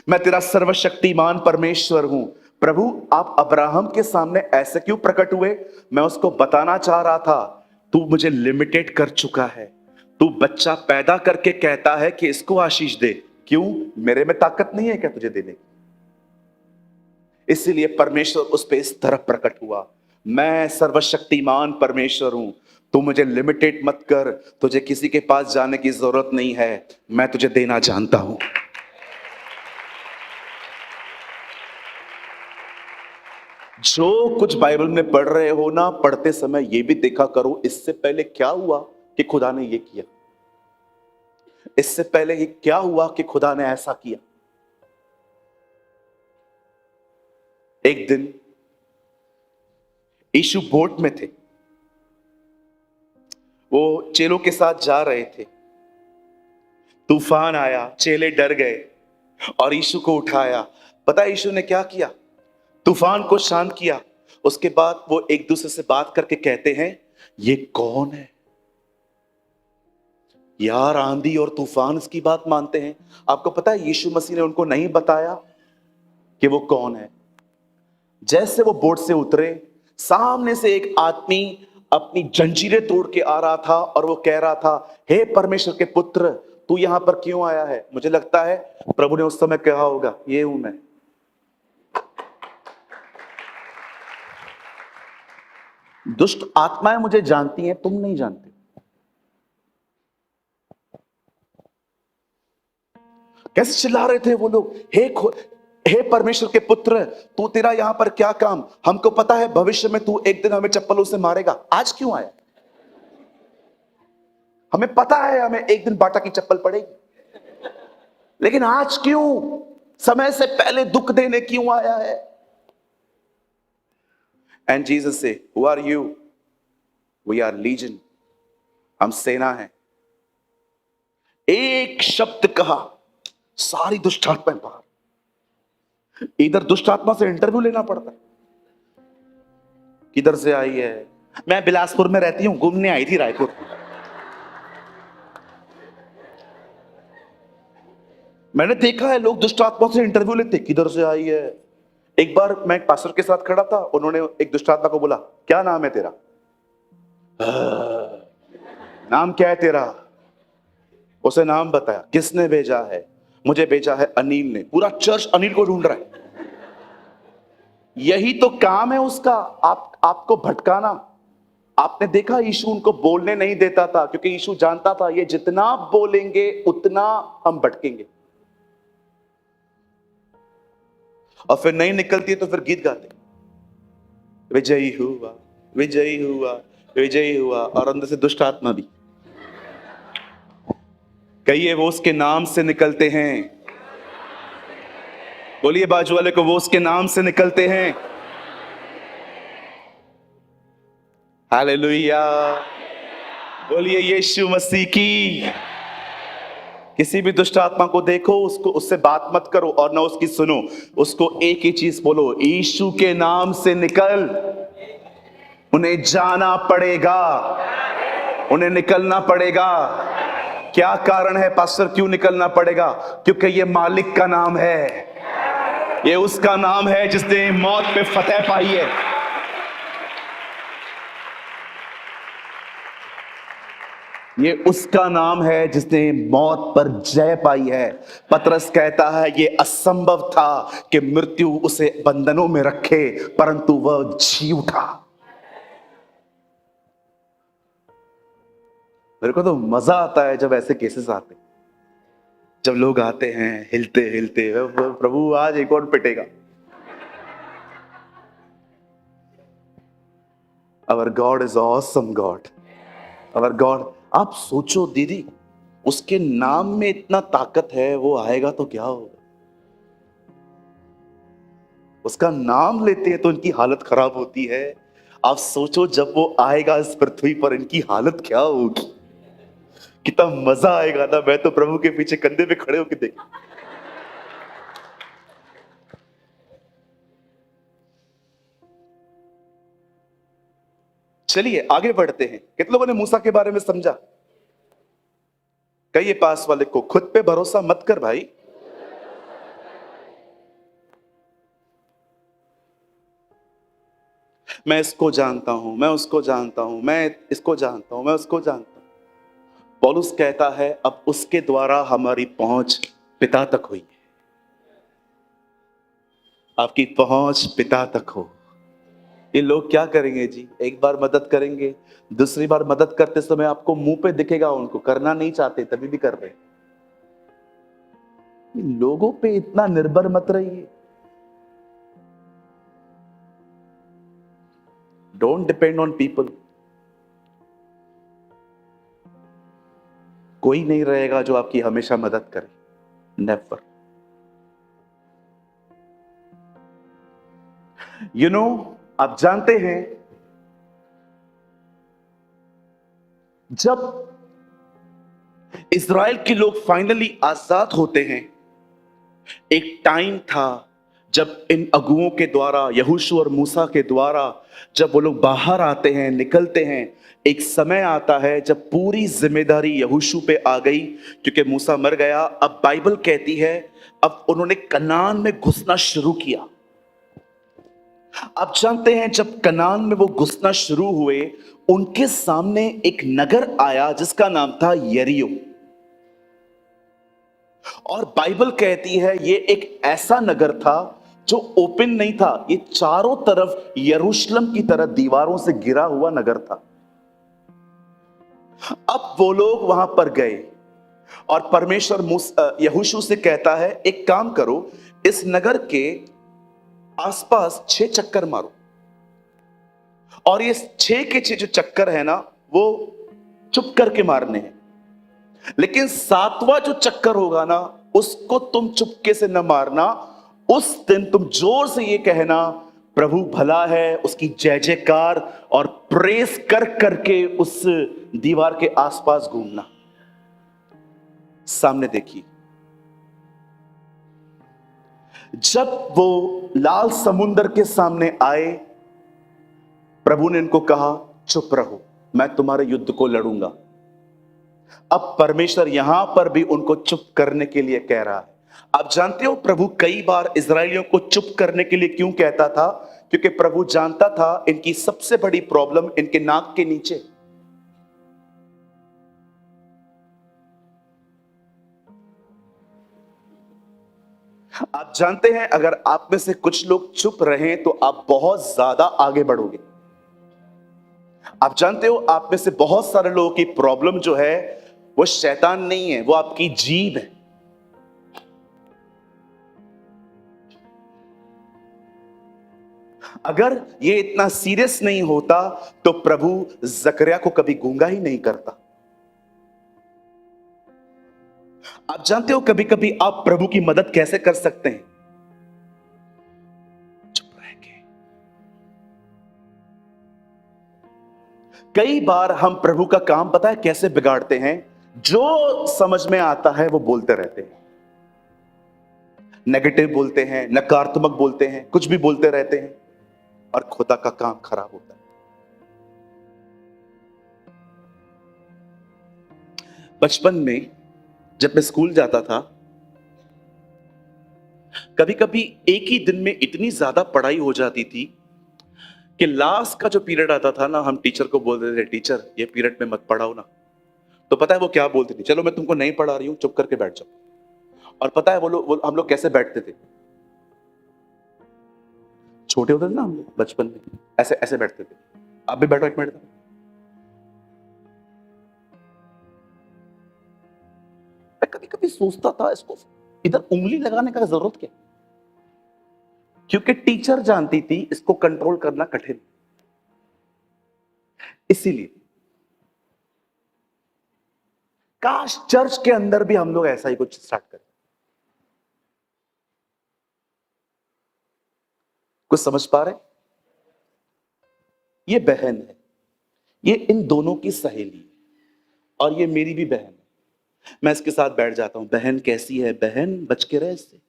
मैं तेरा सर्वशक्तिमान परमेश्वर हूं। प्रभु, आप अब्राहम के सामने ऐसे क्यों प्रकट हुए? मैं उसको बताना चाह रहा था, तू मुझे लिमिटेड कर चुका है। तू बच्चा पैदा करके कहता है कि इसको आशीष दे, क्यों? मेरे में ताकत नहीं है क्या तुझे देने की? इसीलिए परमेश्वर उस पे इस तरह प्रकट हुआ, मैं सर्वशक्तिमान परमेश्वर हूं, तू मुझे लिमिटेड मत कर, तुझे किसी के पास जाने की जरूरत नहीं है, मैं तुझे देना जानता हूं। जो कुछ बाइबल में पढ़ रहे हो ना, पढ़ते समय यह भी देखा करो, इससे पहले क्या हुआ कि खुदा ने यह किया, इससे पहले ये क्या हुआ कि खुदा ने ऐसा किया। एक दिन यीशु बोट में थे, वो चेलों के साथ जा रहे थे, तूफान आया, चेले डर गए और यीशु को उठाया। पता है यीशु ने क्या किया? तूफान को शांत किया। उसके बाद वो एक दूसरे से बात करके कहते हैं, ये कौन है यार, आंधी और तूफान इसकी बात मानते हैं। आपको पता है यीशु मसीह ने उनको नहीं बताया कि वो कौन है। जैसे वो बोट से उतरे, सामने से एक आदमी अपनी जंजीरें तोड़ के आ रहा था और वो कह रहा था, हे परमेश्वर के पुत्र, तू यहां पर क्यों आया है? मुझे लगता है प्रभु ने उस समय कहा होगा, ये हूं मैं। दुष्ट आत्माएं मुझे जानती हैं, तुम नहीं जानते। कैसे चिल्ला रहे थे वो लोग, हे परमेश्वर के पुत्र, तू, तेरा यहां पर क्या काम? हमको पता है भविष्य में तू एक दिन हमें चप्पलों से मारेगा, आज क्यों आया? हमें पता है हमें एक दिन बाटा की चप्पल पड़ेगी, लेकिन आज क्यों? समय से पहले दुख देने क्यों आया है? And Jesus say, who are you? We are legion, हम सेना हैं। एक शब्द कहा, सारी दुष्ट आत्माएं बाहर। इधर दुष्ट आत्मा से इंटरव्यू लेना पड़ता है, किधर से आई है? मैं बिलासपुर में रहती हूं, घूमने आई थी रायपुर। मैंने देखा है लोग दुष्ट आत्मा से इंटरव्यू लेते, किधर से आई है। एक बार मैं एक पास्टर के साथ खड़ा था, उन्होंने एक दुष्ट आत्मा को बोला, क्या नाम है तेरा? नाम क्या है तेरा? उसे नाम बताया। किसने भेजा है? मुझे भेजा है अनिल ने। पूरा चर्च अनिल को ढूंढ रहा है। यही तो काम है उसका, आपको भटकाना। आपने देखा यीशु उनको बोलने नहीं देता था, क्योंकि यीशु जानता था ये जितना बोलेंगे उतना हम भटकेंगे। और फिर नहीं निकलती तो फिर गीत गाते, विजयी हुआ, विजयी हुआ, विजयी हुआ, और अंदर से दुष्ट आत्मा भी। कहिए, वो उसके नाम से निकलते हैं। बोलिए बाजू वाले को, वो उसके नाम से निकलते हैं। हालेलुया, बोलिए यीशु मसीह की। किसी भी दुष्ट आत्मा को देखो, उसको, उससे बात मत करो और ना उसकी सुनो, उसको एक ही चीज बोलो, यीशु के नाम से निकल। उन्हें जाना पड़ेगा, उन्हें निकलना पड़ेगा। क्या कारण है पास्टर, क्यों निकलना पड़ेगा? क्योंकि ये मालिक का नाम है, ये उसका नाम है जिसने मौत पे फतेह पाई है। ये उसका नाम है जिसने मौत पर जय पाई है। पतरस कहता है ये असंभव था कि मृत्यु उसे बंधनों में रखे, परंतु वह जी उठा। मेरे को तो मजा आता है जब ऐसे केसेस आते, जब लोग आते हैं हिलते हिलते, प्रभु आज एक और पिटेगा। Our God is awesome God. Our God, आप सोचो दीदी, उसके नाम में इतना ताकत है, वो आएगा तो क्या होगा। उसका नाम लेते हैं तो इनकी हालत खराब होती है। आप सोचो जब वो आएगा इस पृथ्वी पर इनकी हालत क्या होगी। कितना मजा आएगा ना। मैं तो प्रभु के पीछे कंधे पे खड़े होकर देख। चलिए आगे बढ़ते हैं। कितने लोगों ने मूसा के बारे में समझा? कहिए पास वाले को, खुद पे भरोसा मत कर भाई। मैं इसको जानता हूं, मैं उसको जानता हूं, मैं इसको जानता हूं, मैं उसको जानता हूं। पौलुस कहता है अब उसके द्वारा हमारी पहुंच पिता तक हुई है। आपकी पहुंच पिता तक हो। ये लोग क्या करेंगे जी? एक बार मदद करेंगे, दूसरी बार मदद करते समय आपको मुंह पे दिखेगा उनको करना नहीं चाहते, तभी भी कर रहे हैं। लोगों पे इतना निर्भर मत रहिए। Don't depend on people. कोई नहीं रहेगा जो आपकी हमेशा मदद करे। नेवर। यू नो, आप जानते हैं जब इज़राइल के लोग फाइनली आजाद होते हैं, एक टाइम था जब इन अगुओं के द्वारा, यहोशू और मूसा के द्वारा जब वो लोग बाहर आते हैं, निकलते हैं, एक समय आता है जब पूरी जिम्मेदारी यहोशू पे आ गई क्योंकि मूसा मर गया। अब बाइबल कहती है अब उन्होंने कनान में घुसना शुरू किया। आप जानते हैं जब कनान में वो घुसना शुरू हुए, उनके सामने एक नगर आया जिसका नाम था यरीहो। और बाइबल कहती है ये एक ऐसा नगर था जो ओपन नहीं था, ये चारों तरफ यरूशलेम की तरह दीवारों से घिरा हुआ नगर था। अब वो लोग वहां पर गए और परमेश्वर यहोशू से कहता है एक काम करो, इस नगर के आसपास 6 चक्कर मारो। और ये 6 के 6 जो चक्कर है ना वो चुप करके मारने हैं। लेकिन 7वां जो चक्कर होगा ना उसको तुम चुपके से न मारना। उस दिन तुम जोर से ये कहना प्रभु भला है, उसकी जय जयकार और प्रेस कर करके उस दीवार के आसपास घूमना। सामने देखिए, जब वो लाल समुंदर के सामने आए, प्रभु ने इनको कहा चुप रहो, मैं तुम्हारे युद्ध को लड़ूंगा। अब परमेश्वर यहां पर भी उनको चुप करने के लिए कह रहा है। आप जानते हो प्रभु कई बार इजरायलियों को चुप करने के लिए क्यों कहता था? क्योंकि प्रभु जानता था इनकी सबसे बड़ी प्रॉब्लम इनके नाक के नीचे। आप जानते हैं अगर आप में से कुछ लोग चुप रहे तो आप बहुत ज्यादा आगे बढ़ोगे। आप जानते हो आप में से बहुत सारे लोगों की प्रॉब्लम जो है वो शैतान नहीं है, वो आपकी जीभ है। अगर ये इतना सीरियस नहीं होता तो प्रभु जकरिया को कभी गूंगा ही नहीं करता। आप जानते हो कभी कभी आप प्रभु की मदद कैसे कर सकते हैं? चुप रह के। कई बार हम प्रभु का काम पता है कैसे बिगाड़ते हैं? जो समझ में आता है वो बोलते रहते हैं, नेगेटिव बोलते हैं, नकारात्मक बोलते हैं, कुछ भी बोलते रहते हैं और खुदा का काम खराब होता है। बचपन में जब मैं स्कूल जाता था, कभी कभी एक ही दिन में इतनी ज्यादा पढ़ाई हो जाती थी कि लास्ट का जो पीरियड आता था ना, हम टीचर को बोलते थे टीचर ये पीरियड में मत पढ़ाओ ना। तो पता है वो क्या बोलती थी? चलो मैं तुमको नहीं पढ़ा रही हूं, चुप करके बैठ जाओ। और पता है हम लोग कैसे बैठते थे? छोटे होते थे ना हम लोग बचपन में, ऐसे ऐसे बैठते थे। आप भी बैठो एक मिनट। मैं कभी कभी सोचता था इसको इधर उंगली लगाने का जरूरत क्या? क्योंकि टीचर जानती थी इसको कंट्रोल करना कठिन, इसीलिए काश चर्च के अंदर भी हम लोग ऐसा ही कुछ स्टार्ट करें। कुछ समझ पा रहे? ये बहन है, ये इन दोनों की सहेली है, और ये मेरी भी बहन है। मैं इसके साथ बैठ जाता हूं, बहन कैसी है? बहन बच के रहे इससे,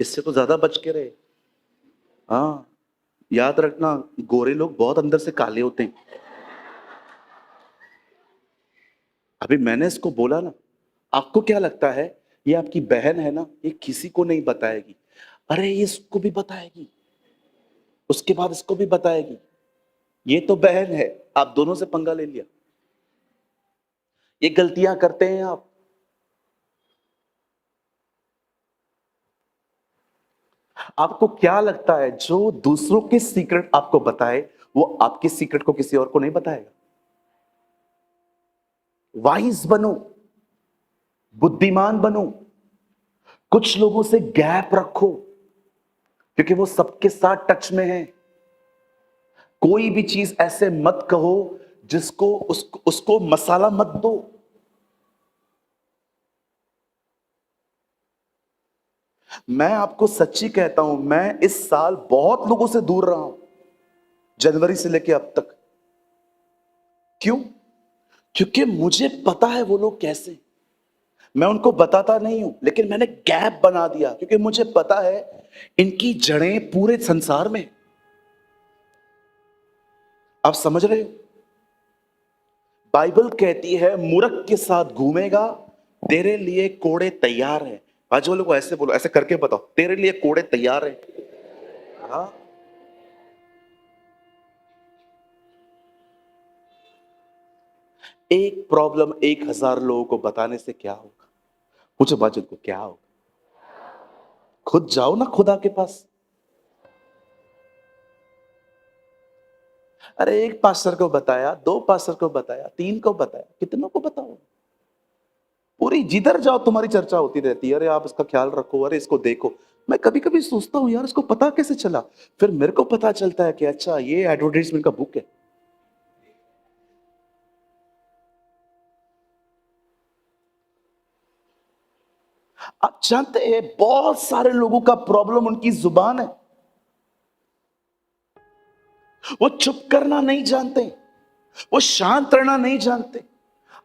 इससे तो ज्यादा बच के रहे। हाँ, याद रखना, गोरे लोग बहुत अंदर से काले होते हैं। अभी मैंने इसको बोला ना, आपको क्या लगता है ये आपकी बहन है ना, ये किसी को नहीं बताएगी? अरे ये इसको भी बताएगी, उसके बाद इसको भी बताएगी। ये तो बहन है, आप दोनों से पंगा ले लिया। ये गलतियां करते हैं आप। आपको क्या लगता है जो दूसरों के सीक्रेट आपको बताए वो आपके सीक्रेट को किसी और को नहीं बताएगा? वाइज बनो, बुद्धिमान बनो, कुछ लोगों से गैप रखो, क्योंकि वो सबके साथ टच में है। कोई भी चीज ऐसे मत कहो जिसको उसको मसाला मत दो। मैं आपको सच्ची कहता हूं, मैं इस साल बहुत लोगों से दूर रहा हूं, जनवरी से लेकर अब तक। क्यों? क्योंकि मुझे पता है वो लोग कैसे। मैं उनको बताता नहीं हूं, लेकिन मैंने गैप बना दिया, क्योंकि मुझे पता है इनकी जड़ें पूरे संसार में। आप समझ रहे हो? बाइबल कहती है मूर्ख के साथ घूमेगा, तेरे लिए कोड़े तैयार है। आज वालों को ऐसे बोलो, ऐसे करके बताओ, तेरे लिए कोड़े तैयार है। हाँ, एक प्रॉब्लम 1000 लोगों को बताने से क्या होगा? पूछो बाजू को, क्या होगा? खुद जाओ ना खुदा के पास। अरे एक पास्टर को बताया, 2 पास्टर को बताया, 3 को बताया, कितनों को बताओ? पूरी जिधर जाओ तुम्हारी चर्चा होती रहती है, अरे आप इसका ख्याल रखो, अरे इसको देखो। मैं कभी कभी सोचता हूं यार, इसको पता कैसे चला? फिर मेरे को पता चलता है कि अच्छा ये एडवर्टाइजमेंट का बुक है। आप जानते हैं बहुत सारे लोगों का प्रॉब्लम उनकी जुबान है। वो चुप करना नहीं जानते, वो शांत रहना नहीं जानते।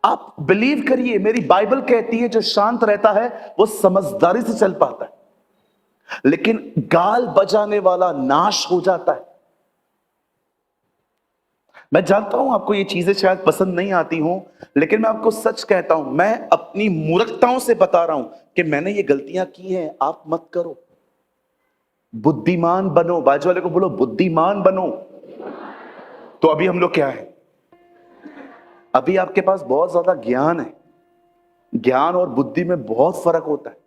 आप बिलीव करिए, मेरी बाइबल कहती है जो शांत रहता है वो समझदारी से चल पाता है, लेकिन गाल बजाने वाला नाश हो जाता है। मैं जानता हूं आपको ये चीजें शायद पसंद नहीं आती हूं, लेकिन मैं आपको सच कहता हूं, मैं अपनी मूर्खताओं से बता रहा हूं कि मैंने ये गलतियां की हैं, आप मत करो। बुद्धिमान बनो, बाजू वाले को बोलो बुद्धिमान बनो। तो अभी हम लोग क्या है? अभी आपके पास बहुत ज्यादा ज्ञान है। ज्ञान और बुद्धि में बहुत फर्क होता है।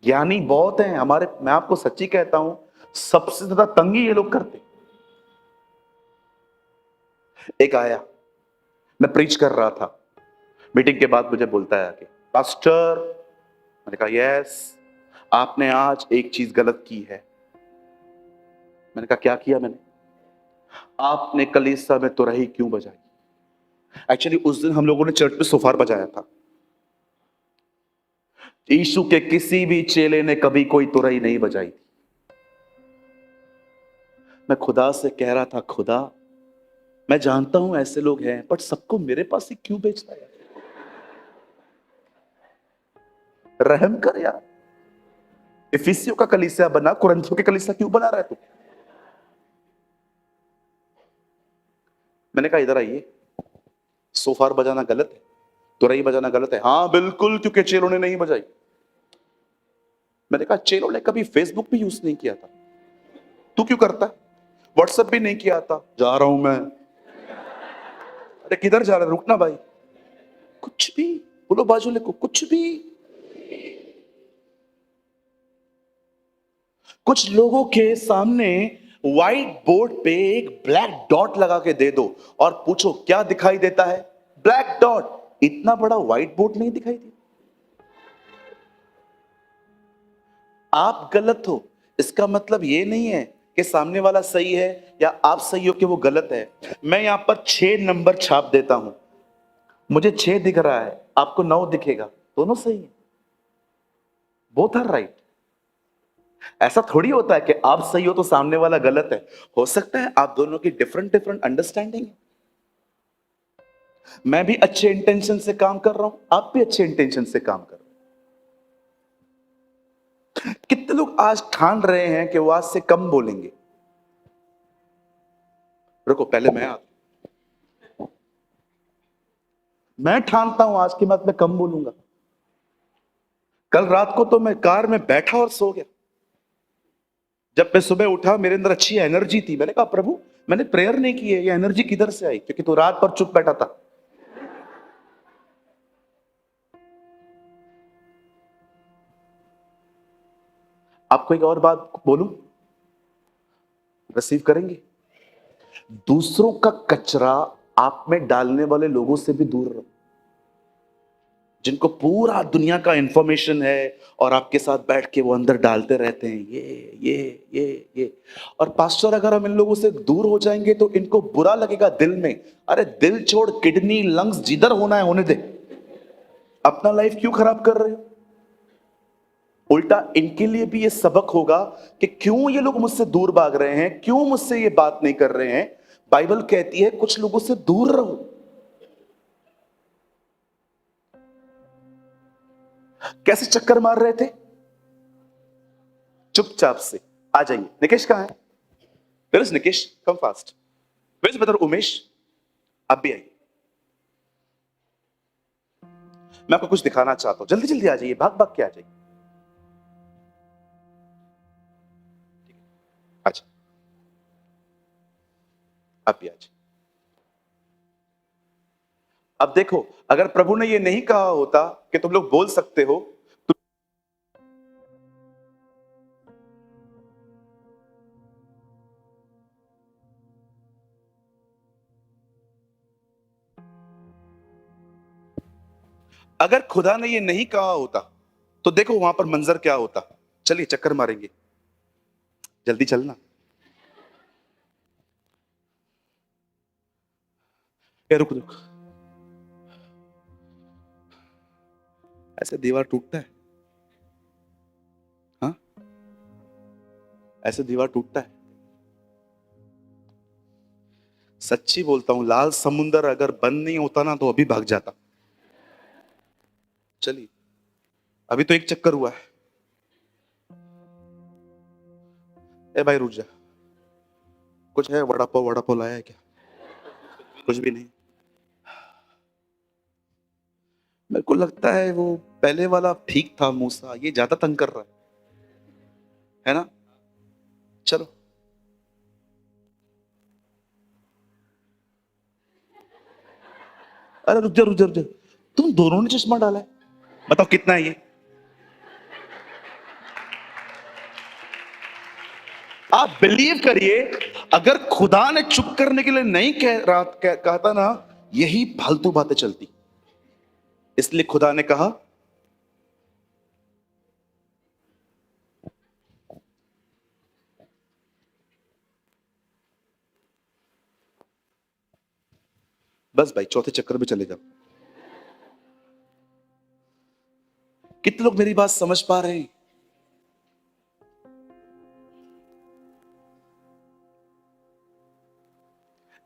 ज्ञानी बहुत हैं हमारे, मैं आपको सच्ची कहता हूं, सबसे ज्यादा तंगी ये लोग करते। एक आया, मैं प्रीच कर रहा था, मीटिंग के बाद मुझे बोलता है आके, पास्टर। मैंने कहा यस, आपने आज एक चीज गलत की है। मैंने कहा क्या किया मैंने? आपने कलीसिया में तुरही क्यों बजाई? एक्चुअली उस दिन हम लोगों ने चर्च में सोफार बजाया था। यीशु के किसी भी चेले ने कभी कोई तुरही नहीं बजाई थी। मैं खुदा से कह रहा था, खुदा मैं जानता हूं ऐसे लोग हैं, बट सबको मेरे पास ही क्यों भेजता है? रहम कर यार। इफिसियों का कलीसिया बना, कुरिन्थियों के कलीसिया क्यों बना रहा है तू? मैंने कहा इधर आइए, सोफार बजाना गलत है, तुरही बजाना गलत है। हाँ बिल्कुल, क्योंकि चेलों ने नहीं बजाई। मैंने कहा चेलों ने कभी फेसबुक भी यूज नहीं किया था, तू क्यों करता है? व्हाट्सएप भी नहीं किया था। जा रहा हूं मैं। अरे किधर जा रहा है? रुकना भाई। कुछ भी बोलो बाजू को, कुछ भी। कुछ लोगों के सामने व्हाइट बोर्ड पे एक ब्लैक डॉट लगा के दे दो और पूछो क्या दिखाई देता है? Black dot. इतना बड़ा व्हाइट बोर्ड नहीं दिखाई देता। आप गलत हो इसका मतलब ये नहीं है कि सामने वाला सही है या आप सही हो कि वो गलत है। मैं यहां पर 6 नंबर छाप देता हूं, मुझे 6 दिख रहा है, आपको 9 दिखेगा, दोनों सही है, बोथ आर राइट। ऐसा थोड़ी होता है कि आप सही हो तो सामने वाला गलत है। हो सकता है आप दोनों की डिफरेंट डिफरेंट अंडरस्टैंडिंग है। मैं भी अच्छे इंटेंशन से काम कर रहा हूं, आप भी अच्छे इंटेंशन से काम कर रहे हो। कितने लोग आज ठान रहे हैं कि वो आज से कम बोलेंगे? रुको, पहले मैं ठानता हूं आज की बात में कम बोलूंगा। कल रात को तो मैं कार में बैठा और सो गया। जब मैं सुबह उठा मेरे अंदर अच्छी एनर्जी थी। मैंने कहा प्रभु, मैंने प्रेयर नहीं की है, ये एनर्जी किधर से आई? क्योंकि तू रात पर चुप बैठा था। आपको एक और बात बोलूं, रिसीव करेंगे? दूसरों का कचरा आप में डालने वाले लोगों से भी दूर रहो, जिनको पूरा दुनिया का इंफॉर्मेशन है और आपके साथ बैठ के वो अंदर डालते रहते हैं ये। और पास्टर, अगर हम इन लोगों से दूर हो जाएंगे तो इनको बुरा लगेगा दिल में। अरे दिल छोड़, किडनी लंग्स जिधर होना है होने दे। अपना लाइफ क्यों खराब कर रहे हो? उल्टा इनके लिए भी ये सबक होगा कि क्यों ये लोग मुझसे दूर भाग रहे हैं, क्यों मुझसे ये बात नहीं कर रहे हैं। बाइबल कहती है कुछ लोगों से दूर रहो। कैसे चक्कर मार रहे थे? चुपचाप से आ जाइए। निकेश कहां है? Where is Nikesh? Come fast. Where is brother Umesh? आप भी आइए, मैं आपको कुछ दिखाना चाहता हूं। जल्दी जल्दी आ जाइए, भाग भाग के आ जाइए। अच्छा, आप भी आ जाइए। अब देखो, अगर प्रभु ने ये नहीं कहा होता कि तुम लोग बोल सकते हो, तो अगर खुदा ने ये नहीं कहा होता तो देखो वहां पर मंजर क्या होता। चलिए चक्कर मारेंगे, जल्दी चलना। रुक रुक, ऐसे दीवार टूटता है? हाँ, ऐसे दीवार टूटता है? सच्ची बोलता हूं, लाल समुंदर अगर बंद नहीं होता ना तो अभी भाग जाता। चलिए, अभी तो एक चक्कर हुआ है। ए भाई रुक जा, कुछ है? वड़ा पाव लाया है क्या? कुछ भी नहीं। मेरे को लगता है वो पहले वाला ठीक था मूसा, ये ज्यादा तंग कर रहा है ना? चलो, अरे रुक जा रुक जा रुक जा, तुम दोनों ने चश्मा डाला है, बताओ कितना है ये? आप बिलीव करिए, अगर खुदा ने चुप करने के लिए नहीं कहता ना, यही फालतू बातें चलती। इसलिए खुदा ने कहा बस भाई चौथे चक्कर में चले जाओ। कितने लोग मेरी बात समझ पा रहे हैं?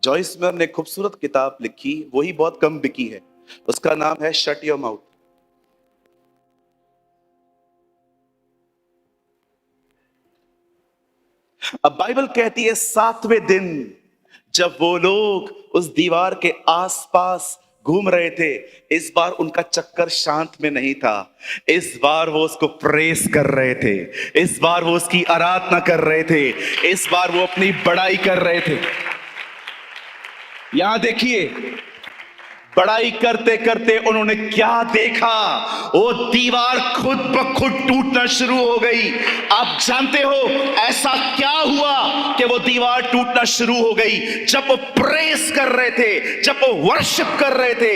जॉइस मिलर ने खूबसूरत किताब लिखी, वही बहुत कम बिकी है। उसका नाम है शट योर माउथ। अब बाइबल कहती है 7वें दिन जब वो लोग उस दीवार के आसपास घूम रहे थे, इस बार उनका चक्कर शांत में नहीं था। इस बार वो उसको प्रेस कर रहे थे, इस बार वो उसकी आराधना कर रहे थे, इस बार वो अपनी बड़ाई कर रहे थे। यहां देखिए, बड़ाई करते करते उन्होंने क्या देखा? वो दीवार खुद ब खुद टूटना शुरू हो गई। आप जानते हो ऐसा क्या हुआ कि वो दीवार टूटना शुरू हो गई? जब वो प्रेस कर रहे थे, जब वो वर्शिप कर रहे थे,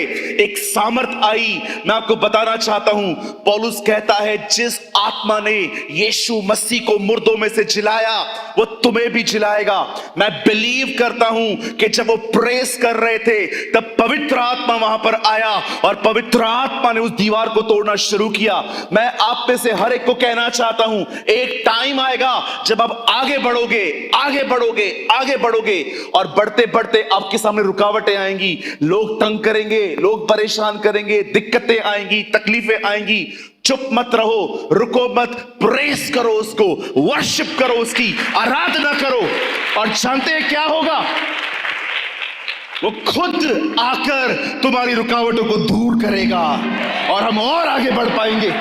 एक सामर्थ आई। मैं आपको बताना चाहता हूं, पौलुस कहता है जिस आत्मा ने यीशु मसीह को मुर्दों में से जिलाया वो तुम्हें भी जिलाएगा। मैं बिलीव करता हूं कि जब वो प्रेस कर रहे थे तब पवित्र आत्मा आत्मा वहां पर आया और पवित्र आत्मा ने उस दीवार को तोड़ना शुरू किया। मैं आप में से हर एक को कहना चाहता हूं, एक टाइम आएगा जब आप आगे बढ़ोगे, आगे बढ़ोगे, आगे बढ़ोगे, और बढ़ते बढ़ते आपके सामने रुकावटें आएंगी, लोग तंग करेंगे, लोग परेशान करेंगे, दिक्कतें आएंगी, तकलीफें आएंगी। चुप मत रहो, रुको मत, प्रेस करो उसको, वर्शिप करो, उसकी आराधना करो, और जानते हैं क्या होगा? वो खुद आकर तुम्हारी रुकावटों को दूर करेगा और हम और आगे बढ़ पाएंगे।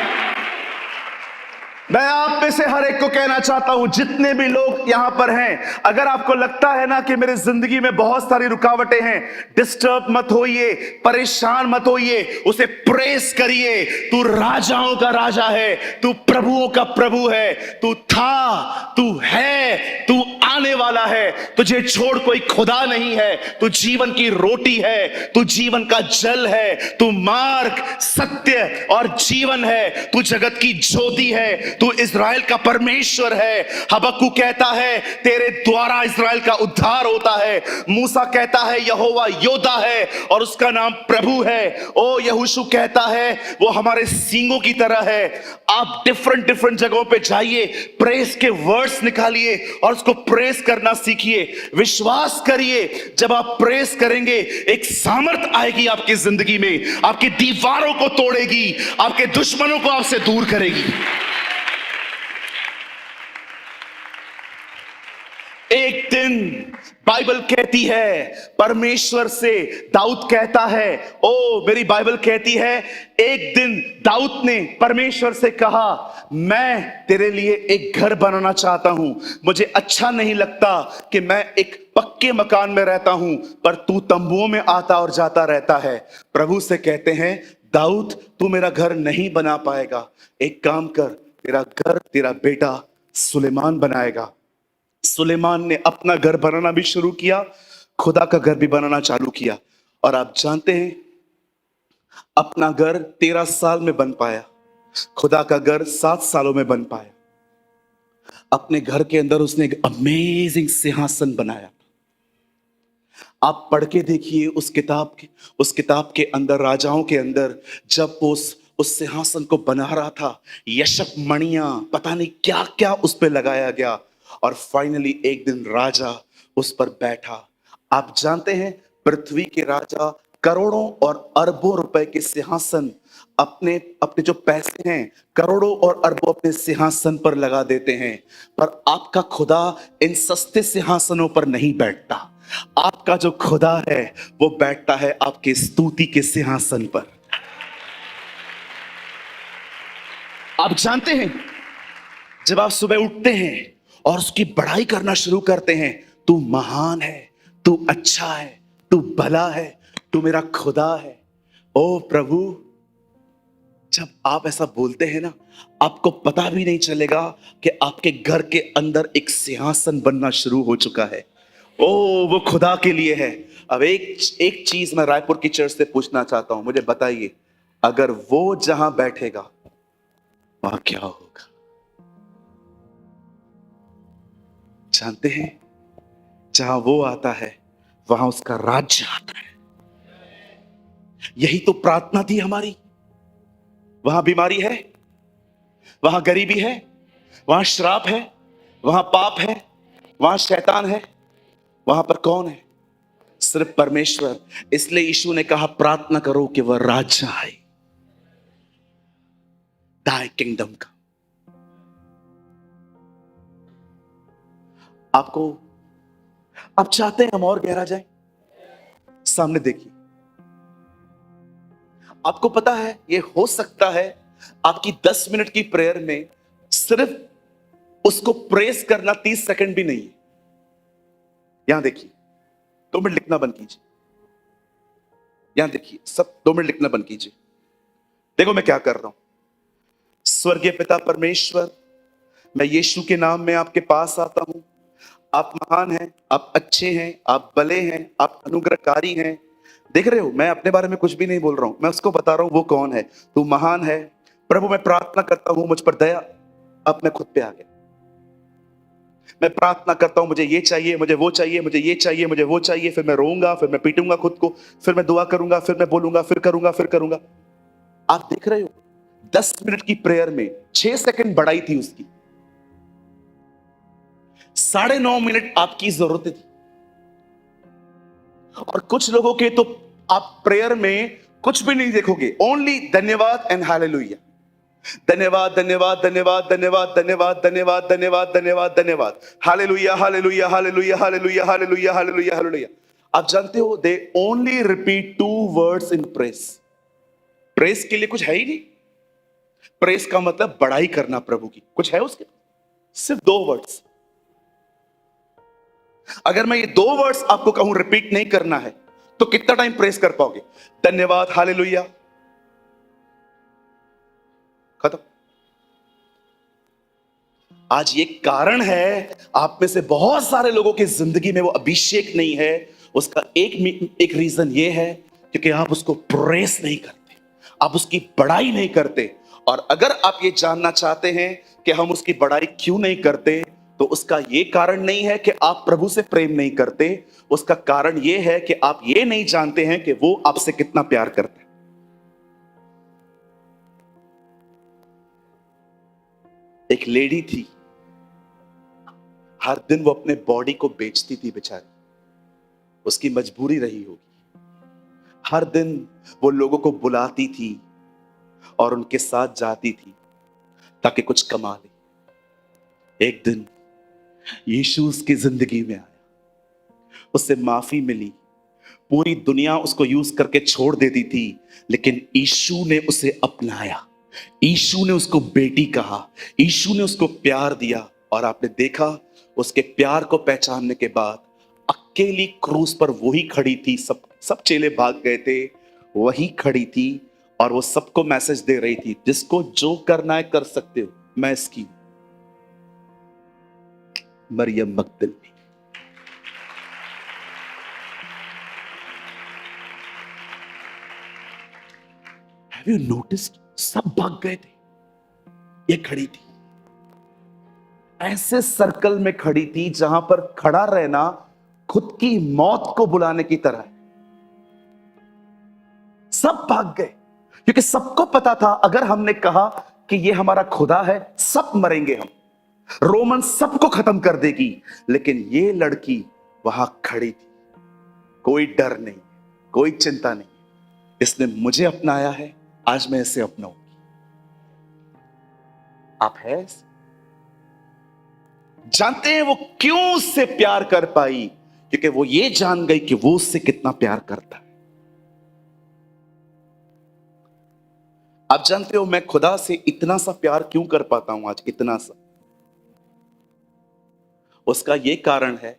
मैं आप में से हर एक को कहना चाहता हूं, जितने भी लोग यहां पर हैं, अगर आपको लगता है ना कि मेरी जिंदगी में बहुत सारी रुकावटें हैं, डिस्टर्ब मत होइए, परेशान मत होइए, उसे प्रेस करिए। तू राजाओं का राजा है, तू प्रभुओं का प्रभु है, तू था, तू है, तू आने वाला है, तुझे छोड़ कोई खुदा नहीं है, तू जीवन की रोटी है, तू जीवन का जल है, तू मार्ग, सत्य और जीवन है, तू जगत की ज्योति है, तू इज़राइल का परमेश्वर है। हबक्कू कहता है तेरे द्वारा इज़राइल का उद्धार होता है। मूसा कहता है यहोवा योद्धा है और उसका नाम प्रभु है। ओ यहोशू कहता है वो हमारे सींगों की तरह है। आप डिफरेंट डिफरेंट जगहों पे जाइए, प्रेस के वर्ड्स निकालिए और उसको प्रेस करना सीखिए। विश्वास करिए, जब आप प्रेस करेंगे एक सामर्थ आएगी आपकी जिंदगी में, आपकी दीवारों को तोड़ेगी, आपके दुश्मनों को आपसे दूर करेगी। एक दिन बाइबल कहती है परमेश्वर से, दाऊद कहता है, ओ मेरी बाइबल कहती है, एक दिन दाऊद ने परमेश्वर से कहा, मैं तेरे लिए एक घर बनाना चाहता हूं। मुझे अच्छा नहीं लगता कि मैं एक पक्के मकान में रहता हूं, पर तू तंबुओं में आता और जाता रहता है। प्रभु से कहते हैं, दाऊद तू मेरा घर नहीं बना पाएगा, एक काम कर, तेरा घर तेरा बेटा सुलेमान बनाएगा। सुलेमान ने अपना घर बनाना भी शुरू किया, खुदा का घर भी बनाना चालू किया। और आप जानते हैं, अपना घर 13 साल में बन पाया, खुदा का घर 7 सालों में बन पाया। अपने घर के अंदर उसने एक अमेजिंग सिंहासन बनाया। आप पढ़ के देखिए उस किताब के अंदर, राजाओं के अंदर, जब उस सिंहासन को बना रहा था, यशक मणियां, पता नहीं क्या क्या उस पर लगाया गया, और फाइनली एक दिन राजा उस पर बैठा। आप जानते हैं, पृथ्वी के राजा करोड़ों और अरबों रुपए के सिंहासन, अपने अपने जो पैसे हैं, करोड़ों और अरबों अपने सिंहासन पर लगा देते हैं, पर आपका खुदा इन सस्ते सिंहासनों पर नहीं बैठता। आपका जो खुदा है वो बैठता है आपके स्तुति के सिंहासन पर। आप जानते हैं, जब आप सुबह उठते हैं और उसकी बड़ाई करना शुरू करते हैं, तू महान है, तू अच्छा है, तू भला है, तू मेरा खुदा है। ओ प्रभु, जब आप ऐसा बोलते हैं ना, आपको पता भी नहीं चलेगा कि आपके घर के अंदर एक सिंहासन बनना शुरू हो चुका है। ओ वो खुदा के लिए है। अब एक चीज मैं रायपुर की चर्च से पूछना चाहता हूं, मुझे बताइए, अगर वो जहां बैठेगा वहां क्या होगा? जानते हैं, जहां वो आता है वहां उसका राज्य आता है। यही तो प्रार्थना थी हमारी। वहां बीमारी है, वहां गरीबी है, वहां श्राप है, वहां पाप है, वहां शैतान है, वहां पर कौन है? सिर्फ परमेश्वर। इसलिए यीशु ने कहा, प्रार्थना करो कि वह राज्य आए, दाई किंगडम का। आप चाहते हैं हम और गहरा जाएं? सामने देखिए। आपको पता है, ये हो सकता है आपकी 10 मिनट की प्रेयर में सिर्फ उसको प्रेस करना 30 सेकंड भी नहीं है। यहां देखिए, 2 मिनट लिखना बंद कीजिए। यहां देखिए, सब 2 मिनट लिखना बंद कीजिए। देखो मैं क्या कर रहा हूं। स्वर्गीय पिता परमेश्वर, मैं यीशु के नाम में आपके पास आता हूं। आप महान हैं, आप अच्छे हैं, आप भले हैं, आप अनुग्रहकारी हैं। देख रहे हो, मैं अपने बारे में कुछ भी नहीं बोल रहा हूं, मैं उसको बता रहा हूं वो कौन है। तू महान है प्रभु। मैं प्रार्थना करता हूं, मुझ पर दया। अब मैं खुद पे आ गया। मैं प्रार्थना करता हूं, मुझे ये चाहिए, मुझे वो चाहिए, मुझे ये चाहिए, मुझे वो चाहिए, फिर मैं रोऊंगा, फिर मैं पीटूंगा खुद को, फिर मैं दुआ करूंगा, फिर मैं बोलूंगा, फिर करूंगा, फिर करूंगा। आप देख रहे हो 10 मिनट की प्रेयर में 6 सेकंड बढ़ाई थी उसकी, 9.5 मिनट आपकी जरूरत थी। और कुछ लोगों के तो आप प्रेयर में कुछ भी नहीं देखोगे, ओनली धन्यवाद एंड हालेलुया, धन्यवाद धन्यवाद धन्यवाद धन्यवाद धन्यवाद धन्यवाद धन्यवाद धन्यवाद धन्यवाद, hallelujah hallelujah hallelujah hallelujah hallelujah hallelujah hallelujah. आप जानते हो they only repeat 2 words in press. Press के लिए कुछ है ही नहीं। प्रेस का मतलब बड़ाई करना प्रभु की, कुछ है उसके, सिर्फ 2 वर्ड्स। अगर मैं ये 2 वर्ड्स आपको कहूं रिपीट नहीं करना है तो कितना टाइम प्रेस कर पाओगे? धन्यवाद हालेलुया, खत्म। आज ये कारण है आप में से बहुत सारे लोगों की जिंदगी में वो अभिषेक नहीं है। उसका एक रीजन ये है क्योंकि आप उसको प्रेस नहीं करते, आप उसकी बड़ाई नहीं करते। और अगर आप ये जानना चाहते हैं कि हम उसकी बड़ाई क्यों नहीं करते, तो उसका ये कारण नहीं है कि आप प्रभु से प्रेम नहीं करते, उसका कारण ये है कि आप ये नहीं जानते हैं कि वो आपसे कितना प्यार करते हैं। एक लेडी थी, हर दिन वो अपने बॉडी को बेचती थी बेचारी, उसकी मजबूरी रही होगी। हर दिन वो लोगों को बुलाती थी और उनके साथ जाती थी ताकि कुछ कमा ले। एक दिन यीशु उसकी जिंदगी में आया, उससे माफी मिली। पूरी दुनिया उसको यूज करके छोड़ देती थी, लेकिन यीशु ने उसे अपनाया, यीशु ने उसको बेटी कहा, यीशु ने उसको प्यार दिया। और आपने देखा उसके प्यार को पहचानने के बाद अकेली क्रूस पर वही खड़ी थी, सब चेले भाग गए थे, वही खड़ी थी और वो सबको मैसेज दे रही थी, जिसको जो करना है कर सकते हो, मैं इसकी मरियम मगदलिनी। Have you noticed? सब भाग गए थे, ये खड़ी थी। ऐसे सर्कल में खड़ी थी जहां पर खड़ा रहना खुद की मौत को बुलाने की तरह है। सब भाग गए क्योंकि सबको पता था अगर हमने कहा कि ये हमारा खुदा है, सब मरेंगे हम, रोमन सबको खत्म कर देगी। लेकिन ये लड़की वहां खड़ी थी, कोई डर नहीं, कोई चिंता नहीं, इसने मुझे अपनाया है, आज मैं इसे अपनाऊंगी। आप है जानते हैं वो क्यों उससे प्यार कर पाई? क्योंकि वो ये जान गई कि वो उससे कितना प्यार करता है। आप जानते हो मैं खुदा से इतना सा प्यार क्यों कर पाता हूं आज, इतना सा? उसका ये कारण है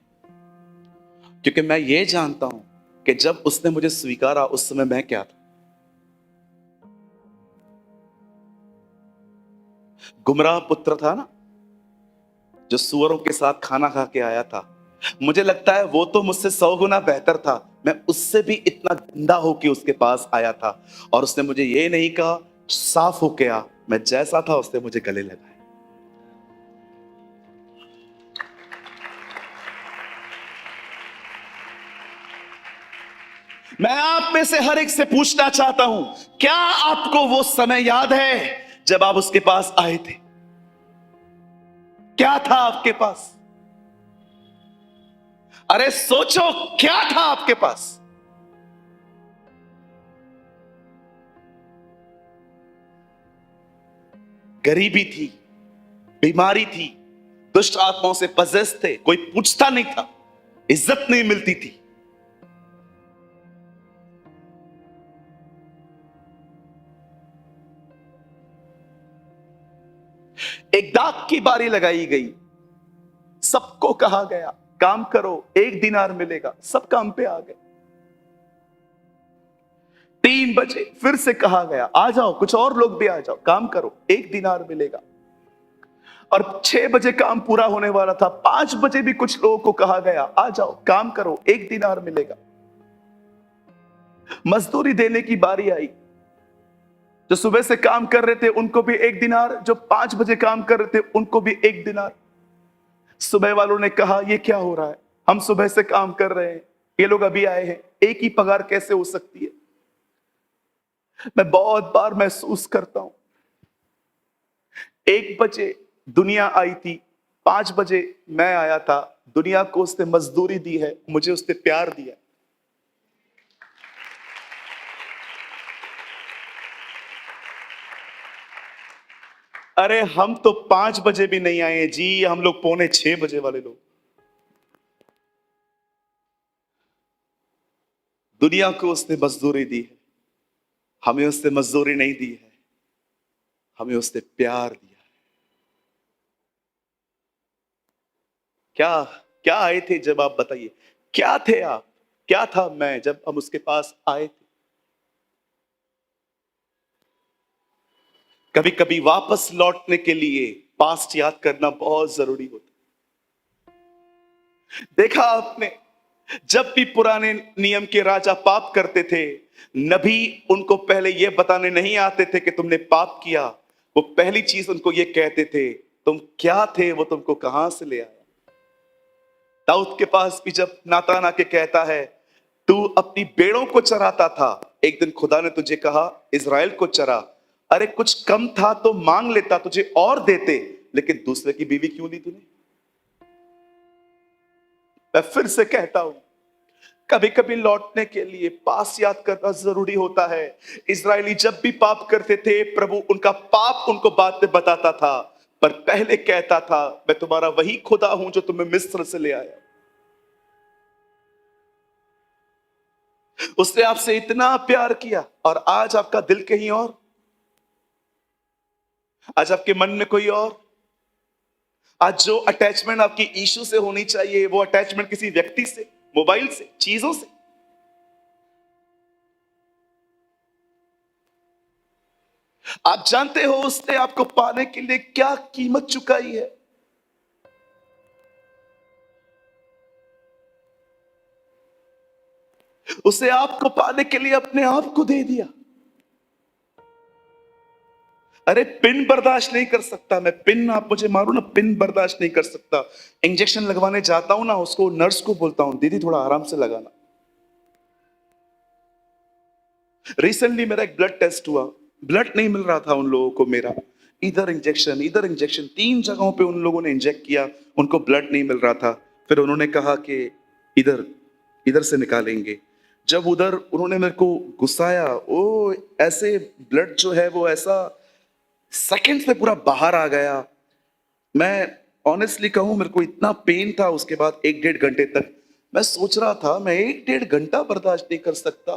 क्योंकि मैं ये जानता हूं कि जब उसने मुझे स्वीकारा उस समय मैं क्या था? गुमराह पुत्र था ना, जो सुअरों के साथ खाना खा के आया था। मुझे लगता है वो तो मुझसे 100 गुना बेहतर था, मैं उससे भी इतना गंदा होके उसके पास आया था। और उसने मुझे ये नहीं कहा साफ होके आ, मैं जैसा था उसने मुझे गले लगाया। मैं आप में से हर एक से पूछना चाहता हूं, क्या आपको वो समय याद है जब आप उसके पास आए थे? क्या था आपके पास? अरे सोचो, क्या था आपके पास? गरीबी थी, बीमारी थी, दुष्ट आत्माओं से पजेस थे, कोई पूछता नहीं था, इज्जत नहीं मिलती थी। एक दाग की बारी लगाई गई, सबको कहा गया काम करो 1 दिनार मिलेगा, सब काम पे आ गए। 3 बजे फिर से कहा गया आ जाओ, कुछ और लोग भी आ जाओ, काम करो 1 दिनार मिलेगा। और 6 बजे काम पूरा होने वाला था, 5 बजे भी कुछ लोगों को कहा गया आ जाओ काम करो 1 दिनार मिलेगा। मजदूरी देने की बारी आई, जो सुबह से काम कर रहे थे उनको भी 1 दिनार, जो 5 बजे काम कर रहे थे उनको भी 1 दिनार। सुबह वालों ने कहा ये क्या हो रहा है, हम सुबह से काम कर रहे हैं, ये लोग अभी आए हैं, एक ही पगार कैसे हो सकती है। मैं बहुत बार महसूस करता हूं, 1 बजे दुनिया आई थी, 5 बजे मैं आया था, दुनिया को उसने मजदूरी दी है, मुझे उसने प्यार दिया। अरे हम तो 5 बजे भी नहीं आए जी, हम लोग 5:45 वाले लोग। दुनिया को उसने मजदूरी दी है, हमें उसने मजदूरी नहीं दी है, हमें उसने प्यार दिया है। क्या क्या आए थे जब, आप बताइए, क्या थे आप, क्या था मैं जब हम उसके पास आए थे। कभी कभी वापस लौटने के लिए पास्ट याद करना बहुत जरूरी होता है। देखा आपने, जब भी पुराने नियम के राजा पाप करते थे, नबी उनको पहले यह बताने नहीं आते थे कि तुमने पाप किया। वो पहली चीज उनको यह कहते थे, तुम क्या थे, वो तुमको कहां से ले आया। दाऊद के पास भी जब नातान आके कहता है, तू अपनी भेड़ों को चराता था, एक दिन खुदा ने तुझे कहा इजराइल को चरा। अरे कुछ कम था तो मांग लेता, तुझे और देते, लेकिन दूसरे की बीवी क्यों ली तूने। मैं फिर से कहता हूं, कभी कभी लौटने के लिए पास याद करना जरूरी होता है। इजरायली जब भी पाप करते थे, प्रभु उनका पाप उनको बाद में बताता था, पर पहले कहता था मैं तुम्हारा वही खुदा हूं जो तुम्हें मिस्र से ले आया। उसने आपसे इतना प्यार किया और आज आपका दिल कहीं और, आज आपके मन में कोई और। आज जो अटैचमेंट आपकी यीशु से होनी चाहिए, वो अटैचमेंट किसी व्यक्ति से, मोबाइल से, चीजों से। आप जानते हो उसने आपको पाने के लिए क्या कीमत चुकाई है। उसे आपको पाने के लिए अपने आप को दे दिया। अरे पिन बर्दाश्त नहीं कर सकता मैं, पिन आप मुझे मारो ना, पिन बर्दाश्त नहीं कर सकता। इंजेक्शन लगवाने जाता हूं ना, उसको नर्स को बोलता हूं दीदी थोड़ा आराम से लगाना। रिसेंटली मेरा एक ब्लड टेस्ट हुआ, ब्लड नहीं मिल रहा था उन लोगों को मेरा, इधर इंजेक्शन इधर इंजेक्शन, 3 जगहों पे उन लोगों ने इंजेक्ट किया, उनको ब्लड नहीं मिल रहा था। फिर उन्होंने कहा कि इधर इधर से निकालेंगे। जब उधर उन्होंने मेरे को घुसाया, ओ ऐसे ब्लड जो है वो ऐसा सेकंड्स में पूरा बाहर आ गया। मैं ऑनेस्टली कहूं, मेरे को इतना पेन था उसके बाद 1-1.5 घंटे तक। मैं सोच रहा था मैं 1-1.5 घंटा बर्दाश्त नहीं कर सकता,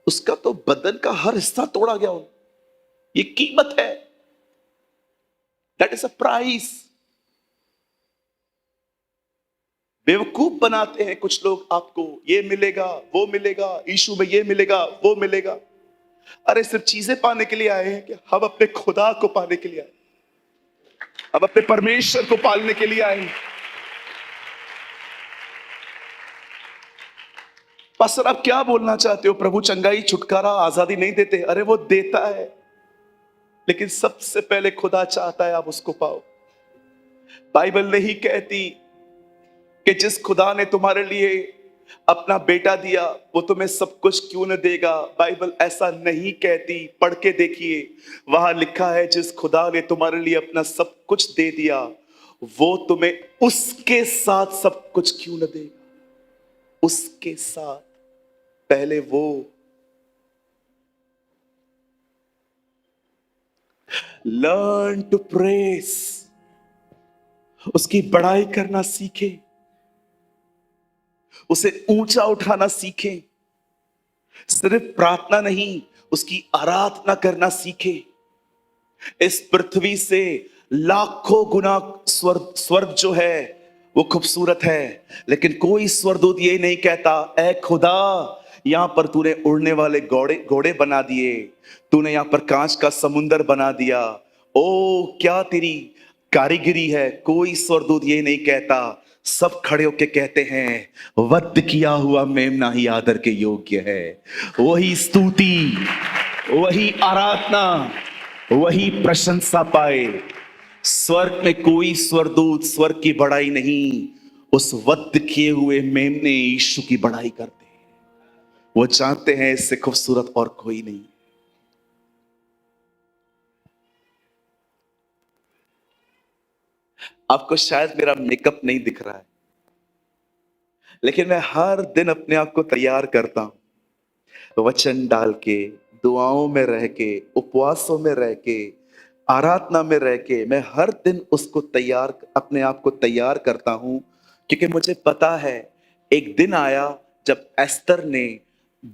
उसका तो बदन का हर हिस्सा तोड़ा गया। ये कीमत है, दैट इज अ प्राइस। बेवकूफ बनाते हैं कुछ लोग आपको, ये मिलेगा वो मिलेगा, यीशु में ये मिलेगा वो मिलेगा। अरे सिर्फ चीजें पाने के लिए आए हैं कि हम अपने खुदा को पाने के लिए आए, हम अपने परमेश्वर को पालने के लिए आए। पास्टर आप क्या बोलना चाहते हो, प्रभु चंगाई छुटकारा आजादी नहीं देते। अरे वो देता है, लेकिन सबसे पहले खुदा चाहता है आप उसको पाओ। बाइबल नहीं कहती कि जिस खुदा ने तुम्हारे लिए अपना बेटा दिया वो तुम्हें सब कुछ क्यों न देगा। बाइबल ऐसा नहीं कहती, पढ़ के देखिए, वहां लिखा है जिस खुदा ने तुम्हारे लिए अपना सब कुछ दे दिया, वो तुम्हें उसके साथ सब कुछ क्यों न देगा। उसके साथ पहले वो। लर्न टू प्रेस, उसकी बड़ाई करना सीखे, उसे ऊंचा उठाना सीखे। सिर्फ प्रार्थना नहीं, उसकी आराधना करना सीखे। इस पृथ्वी से लाखों गुना स्वर्ग जो है वो खूबसूरत है, लेकिन कोई स्वर्गदूत ये नहीं कहता ऐ खुदा यहां पर तूने उड़ने वाले घोड़े बना दिए, तूने यहां पर कांच का समुंदर बना दिया, ओ क्या तेरी कारीगरी है। कोई स्वर्गदूत ये नहीं कहता। सब खड़े होके कहते हैं वध किया हुआ मेमना ही आदर के योग्य है। वही स्तुति, वही आराधना, वही प्रशंसा पाए। स्वर्ग में कोई स्वरदूत स्वर्ग की बड़ाई नहीं, उस वध किए हुए मेमने यीशु की बड़ाई करते हैं। वो जानते हैं इससे खूबसूरत और कोई नहीं। आपको शायद मेरा मेकअप नहीं दिख रहा है, लेकिन मैं हर दिन अपने आप को तैयार करता हूं, वचन डाल के, दुआओं में रह के, उपवासों में रह के, आराधना में रह के, मैं हर दिन उसको तैयार, अपने आप को तैयार करता हूं, क्योंकि मुझे पता है एक दिन आया जब एस्तर ने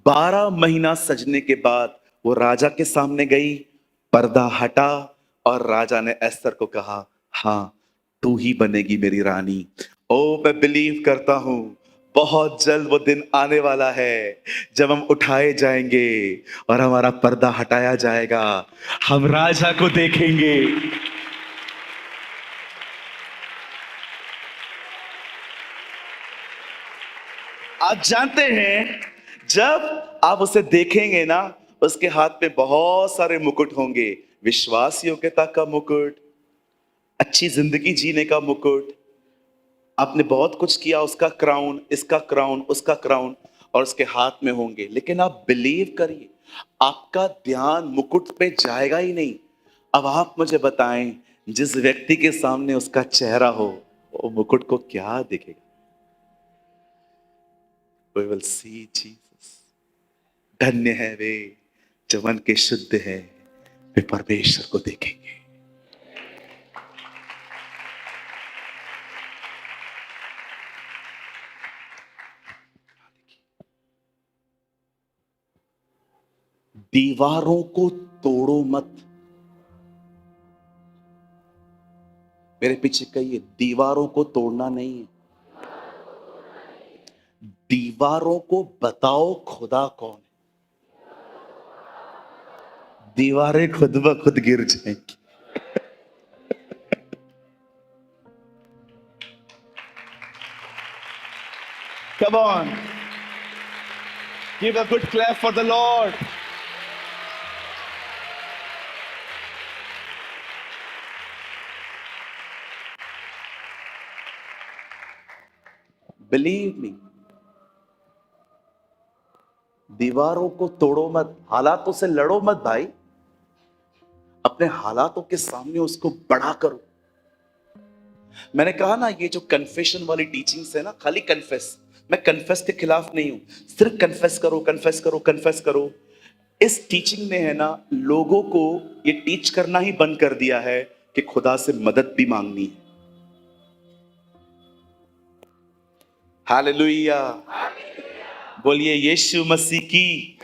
12 महीना सजने के बाद वो राजा के सामने गई, पर्दा हटा और राजा ने एस्तर को कहा, हाँ तू ही बनेगी मेरी रानी। ओ मैं बिलीव करता हूं बहुत जल्द वो दिन आने वाला है जब हम उठाए जाएंगे और हमारा पर्दा हटाया जाएगा, हम राजा को देखेंगे। आप जानते हैं जब आप उसे देखेंगे ना, उसके हाथ में बहुत सारे मुकुट होंगे, विश्वास योग्यता का मुकुट, अच्छी जिंदगी जीने का मुकुट, आपने बहुत कुछ किया उसका क्राउन, इसका क्राउन, उसका क्राउन, और उसके हाथ में होंगे। लेकिन आप बिलीव करिए, आपका ध्यान मुकुट पे जाएगा ही नहीं। अब आप मुझे बताएं, जिस व्यक्ति के सामने उसका चेहरा हो, वो मुकुट को क्या दिखेगा? We will see Jesus। धन्य है वे जो मन के शुद्ध है, वे परमेश्वर को देखेंगे। दीवारों को तोड़ो मत। मेरे पीछे कहिए, दीवारों को तोड़ना नहीं है, दीवारों को बताओ खुदा कौन है। दीवारें खुद ब खुद गिर जाएंगी। Come on, give a good clap for the Lord। Believe me, दीवारों को तोड़ो मत, हालातों से लड़ो मत भाई, अपने हालातों के सामने उसको बड़ा करो। मैंने कहा ना, ये जो कन्फेशन वाली टीचिंग्स है ना, खाली कन्फेस, मैं कन्फेस के खिलाफ नहीं हूं, सिर्फ कन्फेस करो, कन्फेस करो, कन्फेस करो। इस टीचिंग ने है ना लोगों को ये टीच करना ही बंद कर दिया है कि खुदा से मदद भी मांगनी है। हालेलुया, बोलिए यीशु मसीह की।